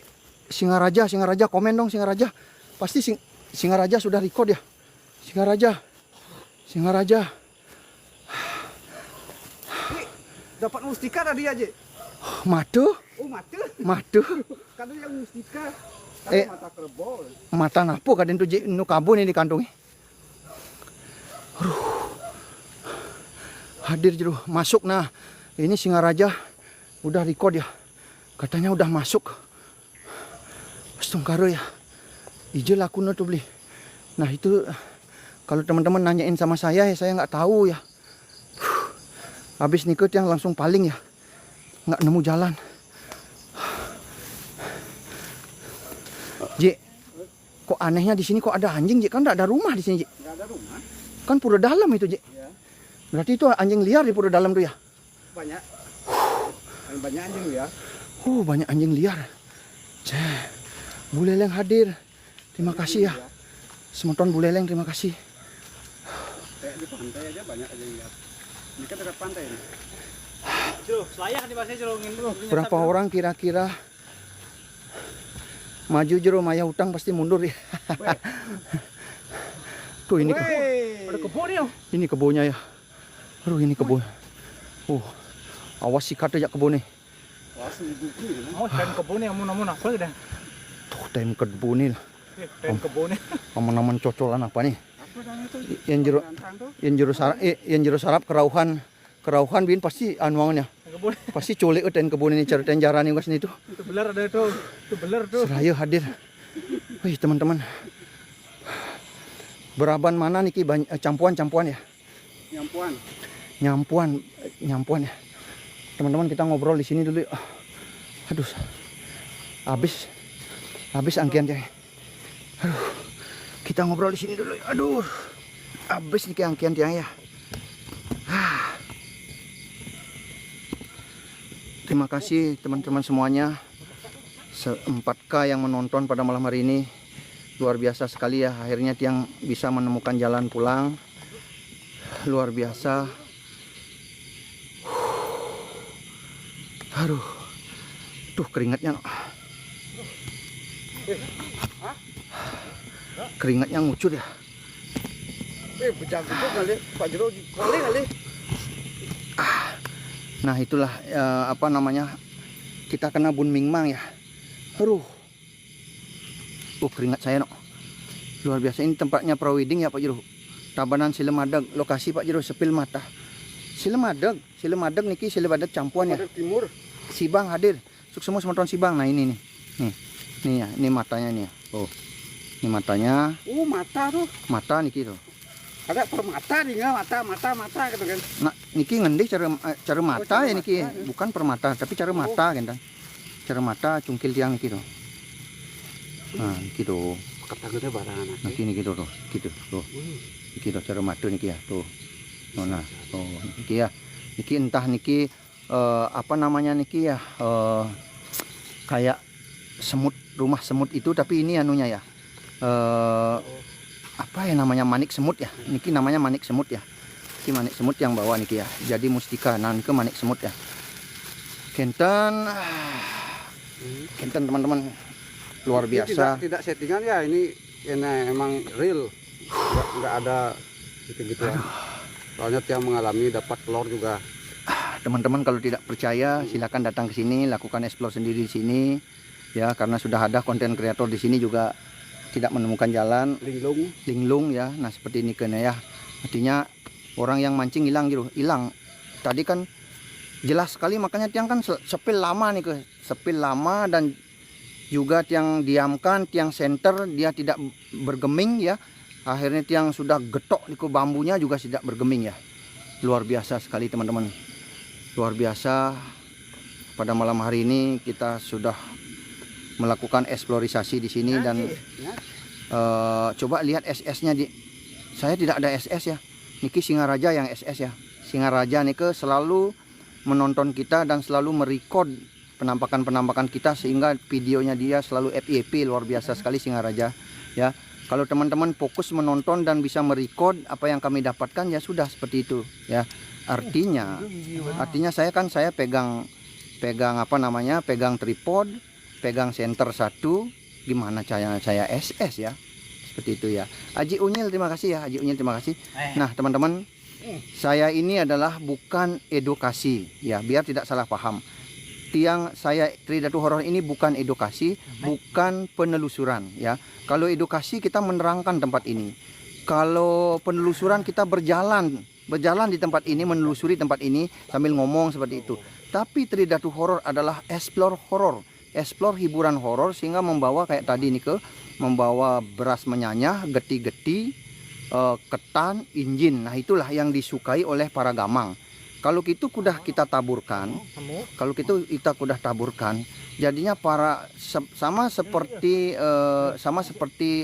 Singaraja komen dong Singaraja. Pasti Singaraja sudah record ya. Singaraja. Dapat mustika tadi aja. Matu. Oh, Matu. Kadang yang mustika. Mata kerbau. Mata ngapu kadang tuh Cik, nu kabun ini kantongnya. Hadir jero masuk nah. Ini Singaraja udah record ya. Katanya udah masuk. Stungkaro ya. Ijel aku tuh beli. Nah itu kalau teman-teman nanyain sama saya ya saya nggak tahu ya. Habis nikut yang langsung paling ya. Nggak nemu jalan. Ji, kok anehnya di sini kok ada anjing Ji? Kan nggak ada rumah di sini Ji. Nggak ada rumah. Kan pura dalam itu Ji. Ya, Berarti itu anjing liar di pura dalam tuh ya. banyak. Banyak anjing ya. Banyak anjing liar. Ceh. Buleleng hadir. Terima kasih ya. Semeton Buleleng terima kasih. Kayak di pantai aja banyak anjing liar. Ini kan dekat pantai ini. Jero, layak di bahasa jero ngin. Berapa orang kira-kira maju Jero Maya Hutang pasti mundur ya. Tuh ini Ada kebun ya. ini kebunnya ya. Aduh ini kebun. Awas sikat aja kebun nih. Wah, sebuku ini. Oh, dan kebun yang mun apa dah. Tuh time kebun nih. Dan kebun. Aman-aman cocolan apa nih? Apa dan itu? Yang jero sarap kerauhan bin pasti anuannya. Kebun. Pasti culik ten kebun ini cerita jarani guys itu. Itu beler ada tuh. Itu beler tuh. Seraya hadir. Wih teman-teman. Beraban mana niki campuan ya? Nyampuan ya. Teman-teman kita ngobrol di sini dulu. Aduh. Habis angkian ya. Aduh. Kita ngobrol di sini dulu. Aduh. Habis niki angkian tiang ya. Terima kasih teman-teman semuanya. 4K yang menonton pada malam hari ini. Luar biasa sekali ya. Akhirnya tiang bisa menemukan jalan pulang. Luar biasa. Aduh. Tuh keringatnya. Keringatnya ngucur ya. Bejago kali, Pak Jero kali. Nah itulah apa namanya, kita kena Bun Mingmang ya. Aduh. Keringat saya no. Luar biasa, ini tempatnya prawedding ya Pak Jero. Tabanan Silemadag, lokasi Pak Jero sepil mata. Silemadag niki Silemadag campuan ya. Timur. Sibang hadir. Sukses semeton Sibang. Nah ini nih. Nih ya, ini matanya nih ya. Oh. Ini matanya. Mata tuh. Mata niki tuh. Ada permata nih mata gitu kan. Nah, niki ngendih cara mata ya niki, bukan permata tapi cara mata gendang. Cara mata cungkil tiang niki tuh. Nah, niki tuh. Ketagutnya barang anak. Niki tuh, gitu tuh. Niki tuh cara mata niki ya, tuh. Nah, tuh niki ya. Niki entah niki apa namanya niki ya, kayak semut, rumah semut itu tapi ini anunya ya. Apa ya namanya, manik semut ya. Niki namanya manik semut ya. Niki manik semut yang bawa niki ya. Jadi mustika. Nah, niki manik semut ya. Kenten teman-teman. Luar biasa. Tidak settingan ya, ini emang real. Enggak ada gitu-gitu ya. Soalnya tiang mengalami dapat telur juga. Teman-teman kalau tidak percaya silakan datang ke sini, lakukan explore sendiri di sini. Ya, karena sudah ada konten kreator di sini juga tidak menemukan jalan, linglung ya. Nah seperti ini kan ya, artinya orang yang mancing hilang gitu, hilang. Tadi kan jelas sekali, makanya tiang kan sepil lama nih ke, sepil lama dan juga tiang diamkan, tiang center dia tidak bergeming ya. Akhirnya tiang sudah getok di bambunya juga tidak bergeming ya. Luar biasa sekali teman-teman, luar biasa. Pada malam hari ini kita sudah melakukan eksplorisasi di sini dan coba lihat SS-nya di. Saya tidak ada SS ya. Niki Singaraja yang SS ya. Singaraja niki selalu menonton kita dan selalu merekod penampakan-penampakan kita sehingga videonya dia selalu FYP. Luar biasa sekali Singaraja ya. Kalau teman-teman fokus menonton dan bisa merekod apa yang kami dapatkan ya sudah seperti itu ya. Artinya saya pegang apa namanya, pegang tripod, pegang center satu, gimana saya SS ya, seperti itu ya. Aji Unyil terima kasih ya, Aji Unyil terima kasih. Nah teman-teman, saya ini adalah bukan edukasi ya, biar tidak salah paham. Tiang saya Tridatu Horor ini bukan edukasi, bukan penelusuran ya. Kalau edukasi kita menerangkan tempat ini, kalau penelusuran kita berjalan berjalan di tempat ini, menelusuri tempat ini sambil ngomong seperti itu. Tapi Tridatu Horor adalah explore horor, explore hiburan horor, sehingga membawa kayak tadi nih membawa beras menyanyah, geti-geti, ketan, injin. Nah itulah yang disukai oleh para gamang. Kalau itu kudah kita taburkan, jadinya sama seperti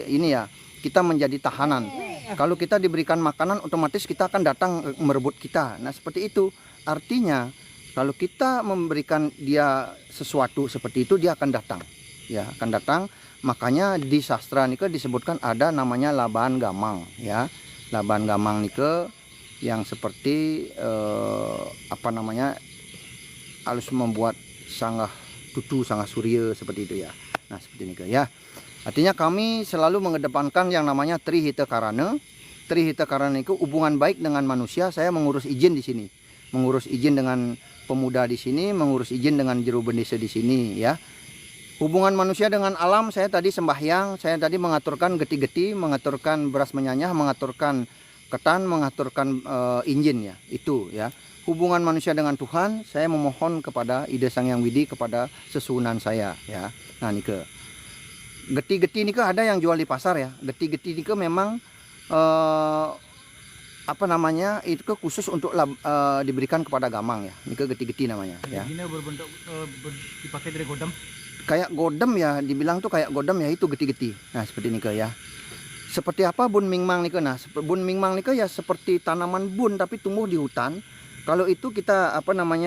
ini ya, kita menjadi tahanan. Kalau kita diberikan makanan, otomatis kita akan datang merebut kita. Nah seperti itu. Artinya kalau kita memberikan dia sesuatu seperti itu, dia akan datang. Ya, akan datang. Makanya di sastra nika disebutkan ada namanya laban gamang, ya. Laban gamang nika yang seperti harus membuat sanggah tutu, sanggah surya seperti itu ya. Nah seperti ini ya. Artinya kami selalu mengedepankan yang namanya Trihita Karana. Trihita Karana itu hubungan baik dengan manusia. Saya mengurus izin di sini, mengurus izin dengan pemuda di sini, mengurus izin dengan juru bendesa di sini ya. Hubungan manusia dengan alam, saya tadi sembahyang, saya tadi mengaturkan geti-geti, mengaturkan beras menyanyah, mengaturkan ketan, mengaturkan injin ya, itu ya. Hubungan manusia dengan Tuhan, saya memohon kepada Ida Sang Hyang Widi, kepada sesunan saya ya. Nah nike geti-geti nike ada yang jual di pasar ya. Geti-geti nike memang itu khusus untuk diberikan kepada gamang ya. Nike geti-geti namanya ya. Ini berbentuk dipakai dari godam. Kayak godam ya, dibilang tuh kayak godam ya, itu geti-geti. Nah seperti nike ya. Seperti apa bun mingmang nika? Nah, bun mingmang nika ya seperti tanaman bun tapi tumbuh di hutan. Kalau itu kita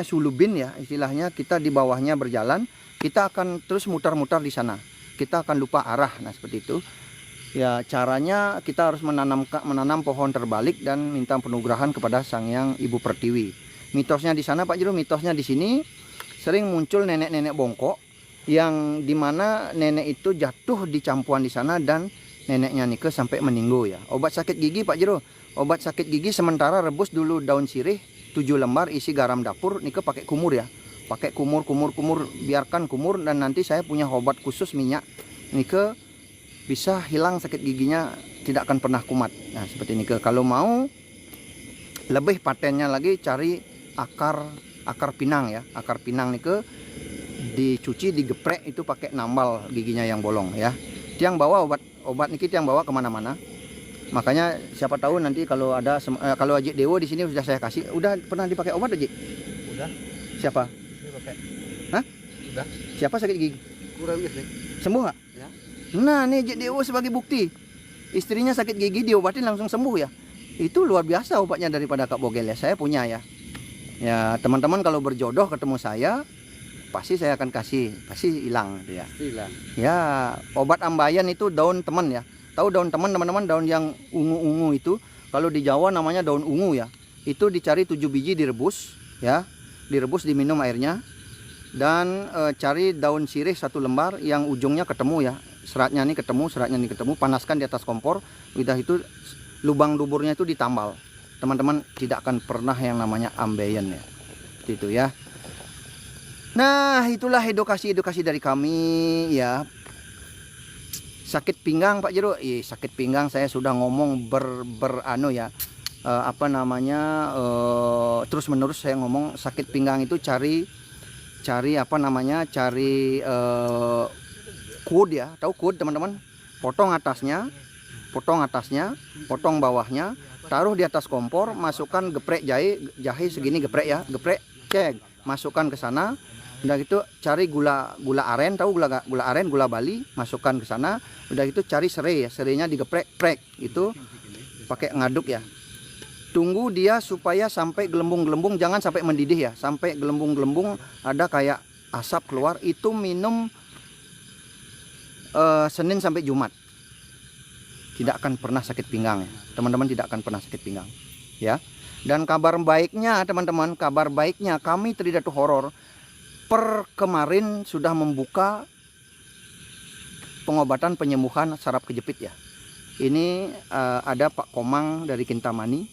sulubin ya, istilahnya kita di bawahnya berjalan, kita akan terus mutar-mutar di sana. Kita akan lupa arah. Nah, seperti itu. Ya, caranya kita harus menanam pohon terbalik dan minta penugrahan kepada Sang Hyang Ibu Pertiwi. Mitosnya di sana Pak Jero, mitosnya di sini sering muncul nenek-nenek bongkok yang dimana nenek itu jatuh di campuan di sana dan neneknya nike sampai meninggal ya. Obat sakit gigi Pak Jero, obat sakit gigi sementara rebus dulu daun sirih 7 lembar, isi garam dapur, nike pakai kumur ya. Pakai kumur, biarkan kumur, dan nanti saya punya obat khusus minyak. Nike bisa hilang sakit giginya, tidak akan pernah kumat. Nah, seperti nike. Kalau mau lebih patennya lagi, cari akar pinang ya. Akar pinang nike dicuci, digeprek, itu pakai nambal giginya yang bolong ya. Tiang bawa obat niki, tiang bawa kemana-mana. Makanya siapa tahu nanti kalau ada kalau Ajik Dewo di sini sudah saya kasih. Udah pernah dipakai obat Ajik? Udah. Siapa? Ini pakai. Hah? Udah. Siapa sakit gigi? Kurang nih. Sembuh nggak? Ya. Nah, nih Ajik Dewo sebagai bukti. Istrinya sakit gigi diobatin langsung sembuh ya. Itu luar biasa obatnya daripada Kak Bogel ya. Saya punya ya. Ya, teman-teman kalau berjodoh ketemu saya, pasti saya akan kasih, pasti hilang gitu ya. Hilang. Ya, obat ambayan itu daun teman ya. Tahu daun teman teman-teman, daun yang ungu-ungu itu. Kalau di Jawa namanya daun ungu ya. Itu dicari 7 biji, direbus ya. Direbus, diminum airnya. Dan cari daun sirih 1 lembar yang ujungnya ketemu ya. Seratnya ini ketemu, panaskan di atas kompor. Udah itu lubang duburnya itu ditambal. Teman-teman tidak akan pernah yang namanya ambeien ya. Seperti itu ya. Nah, itulah edukasi-edukasi dari kami ya. Sakit pinggang Pak Jero, sakit pinggang saya sudah ngomong terus menerus saya ngomong sakit pinggang itu cari kud ya, tahu kud teman-teman? Potong atasnya, potong bawahnya, taruh di atas kompor, masukkan geprek jahe segini geprek ya, masukkan ke sana. Udah gitu cari gula aren, tahu gula aren, gula Bali, masukkan ke sana. Udah gitu cari serai ya, serainya digeprek itu pakai ngaduk ya. Tunggu dia supaya sampai gelembung-gelembung, jangan sampai mendidih ya, sampai gelembung-gelembung ada kayak asap keluar. Itu minum Senin sampai Jumat. Tidak akan pernah sakit pinggang ya. Teman-teman tidak akan pernah sakit pinggang ya. Dan kabar baiknya teman-teman, kabar baiknya kami Tridatu Horor per kemarin sudah membuka pengobatan penyembuhan saraf kejepit ya. Ini ada Pak Komang dari Kintamani,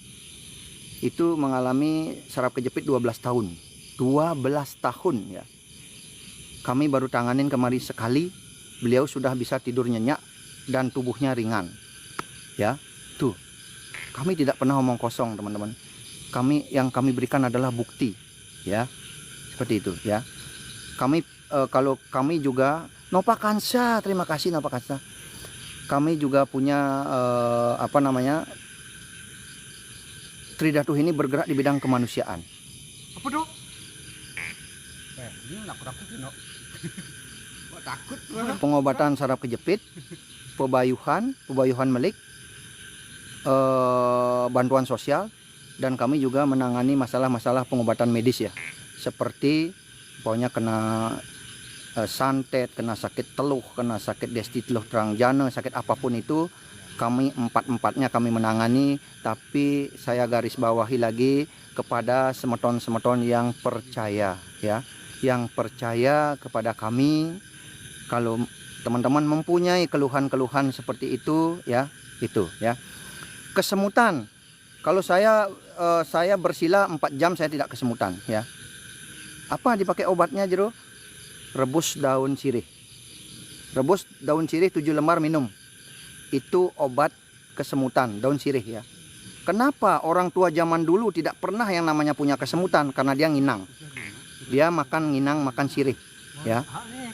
itu mengalami saraf kejepit 12 tahun. 12 tahun ya. Kami baru tanganin kemari sekali, beliau sudah bisa tidur nyenyak dan tubuhnya ringan. Ya, tuh. Kami tidak pernah omong kosong teman-teman. kami berikan adalah bukti, ya. Seperti itu, ya. Kalau kami juga Nova Kansa, terima kasih Nova Kansa. Kami juga punya Tridatu ini bergerak di bidang kemanusiaan. Apa dong? Ini takut no. Takut. Pengobatan saraf kejepit, pebayuhan melik, bantuan sosial, dan kami juga menangani masalah-masalah pengobatan medis ya. Seperti pokoknya kena santet, kena sakit teluh, kena sakit desti teluh terang jana, sakit apapun itu kami empat-empatnya kami menangani. Tapi saya garis bawahi lagi kepada semeton-semeton yang percaya ya, yang percaya kepada kami. Kalau teman-teman mempunyai keluhan-keluhan seperti itu ya, itu ya. Kesemutan, kalau saya bersila 4 jam saya tidak kesemutan ya. Apa dipakai obatnya Jero? Rebus daun sirih. Rebus daun sirih 7 lembar minum. Itu obat kesemutan, daun sirih ya. Kenapa orang tua zaman dulu tidak pernah yang namanya punya kesemutan? Karena dia nginang. Dia makan nginang, makan sirih ya.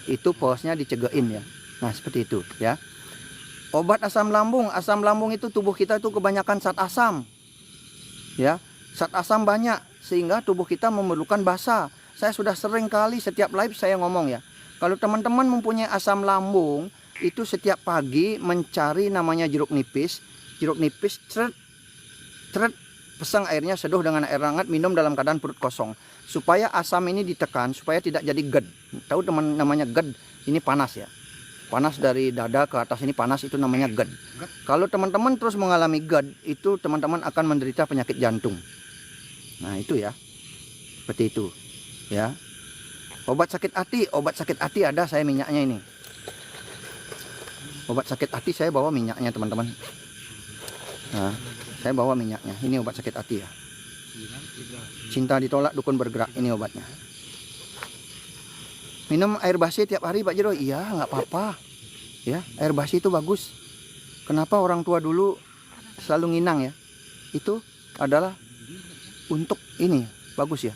Itu posnya dicegain ya. Nah, seperti itu ya. Obat asam lambung itu tubuh kita itu kebanyakan zat asam. Ya, zat asam banyak sehingga tubuh kita memerlukan basa. Saya sudah sering kali setiap live saya ngomong ya. Kalau teman-teman mempunyai asam lambung, itu setiap pagi mencari namanya jeruk nipis, ceret, pesang airnya seduh dengan air hangat, minum dalam keadaan perut kosong. Supaya asam ini ditekan, supaya tidak jadi GERD. Tahu teman namanya GERD? Ini panas ya. Panas dari dada ke atas ini panas, itu namanya GERD. Kalau teman-teman terus mengalami GERD, itu teman-teman akan menderita penyakit jantung. Nah, itu ya. Seperti itu. Ya. Obat sakit hati ada saya minyaknya ini. Obat sakit hati saya bawa minyaknya teman-teman. Nah, saya bawa minyaknya. Ini obat sakit hati ya. Cinta ditolak dukun bergerak, ini obatnya. Minum air basi tiap hari Pak Jero? Iya, nggak apa-apa. Ya, air basi itu bagus. Kenapa orang tua dulu selalu nginang ya? Itu adalah untuk ini, bagus ya.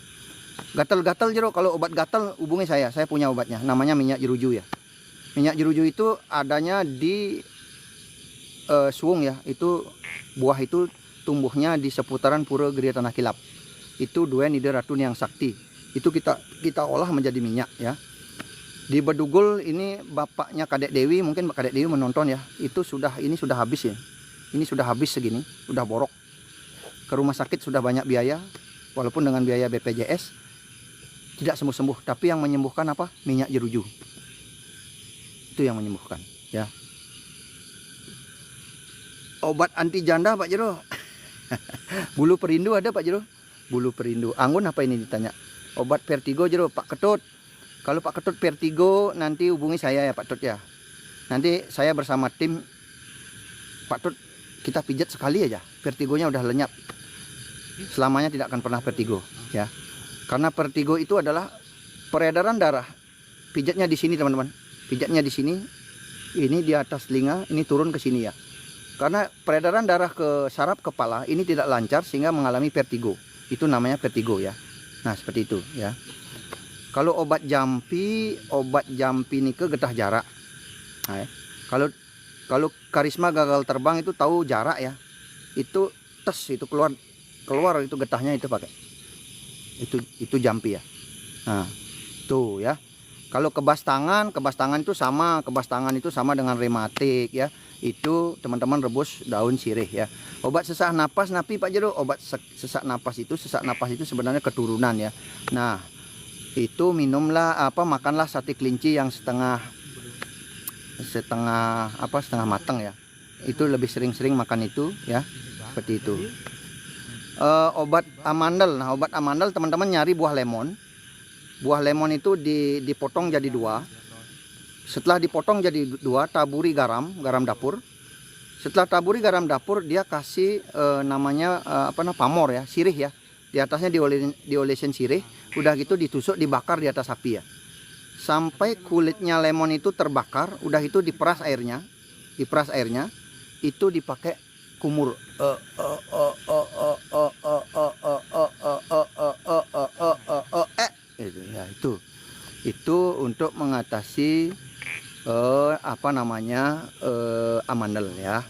Gatal-gatal Jero, kalau obat gatal hubungi saya punya obatnya, namanya minyak jeruju ya. Minyak jeruju itu adanya di Suwung ya, itu buah itu tumbuhnya di seputaran Pura Gria Tanah Kilap. Itu Duen Ide Ratun yang sakti. Itu kita olah menjadi minyak ya. Di Bedugul ini bapaknya Kadek Dewi, mungkin Kadek Dewi menonton ya. Ini sudah habis ya. Ini sudah habis segini, sudah borok. Ke rumah sakit sudah banyak biaya, walaupun dengan biaya BPJS tidak sembuh-sembuh, tapi yang menyembuhkan apa? Minyak jeruju. Itu yang menyembuhkan, ya. Obat anti janda Pak Jero. Bulu perindu ada Pak Jero? Bulu perindu. Anggun apa ini ditanya? Obat vertigo Jero, Pak Ketut. Kalau Pak Ketut vertigo nanti hubungi saya ya Pak Tut ya. Nanti saya bersama tim Pak Tut kita pijat sekali aja. Vertigonya udah lenyap. Selamanya tidak akan pernah vertigo ya. Karena vertigo itu adalah peredaran darah. Pijatnya di sini teman-teman. Pijatnya di sini. Ini di atas telinga, ini turun ke sini ya. Karena peredaran darah ke saraf kepala ini tidak lancar sehingga mengalami vertigo. Itu namanya vertigo ya. Nah, seperti itu ya. Kalau obat jampi ini ke getah jarak. Nah, ya. Kalau karisma gagal terbang itu tahu jarak ya. Itu tes itu keluar itu getahnya itu pakai. Itu jampi ya. Nah, tuh ya. Kalau kebas tangan itu sama dengan rematik ya. Itu teman-teman rebus daun sirih ya. Obat sesak napas napi Pak Jero, obat sesak napas itu sebenarnya keturunan ya. Nah, itu makanlah sate kelinci yang setengah matang ya. Itu lebih sering-sering makan itu ya. Seperti itu. Obat amandel. Nah, obat amandel teman-teman nyari buah lemon. Buah lemon itu dipotong jadi 2. Setelah dipotong jadi 2, taburi garam dapur. Setelah taburi garam dapur, dia kasih namanya pamor ya, sirih ya. Di atasnya diolesin sirih, udah gitu ditusuk, dibakar di atas api ya. Sampai kulitnya lemon itu terbakar, udah itu diperas airnya. Itu dipakai kumur. itu ya itu untuk mengatasi amandel ya.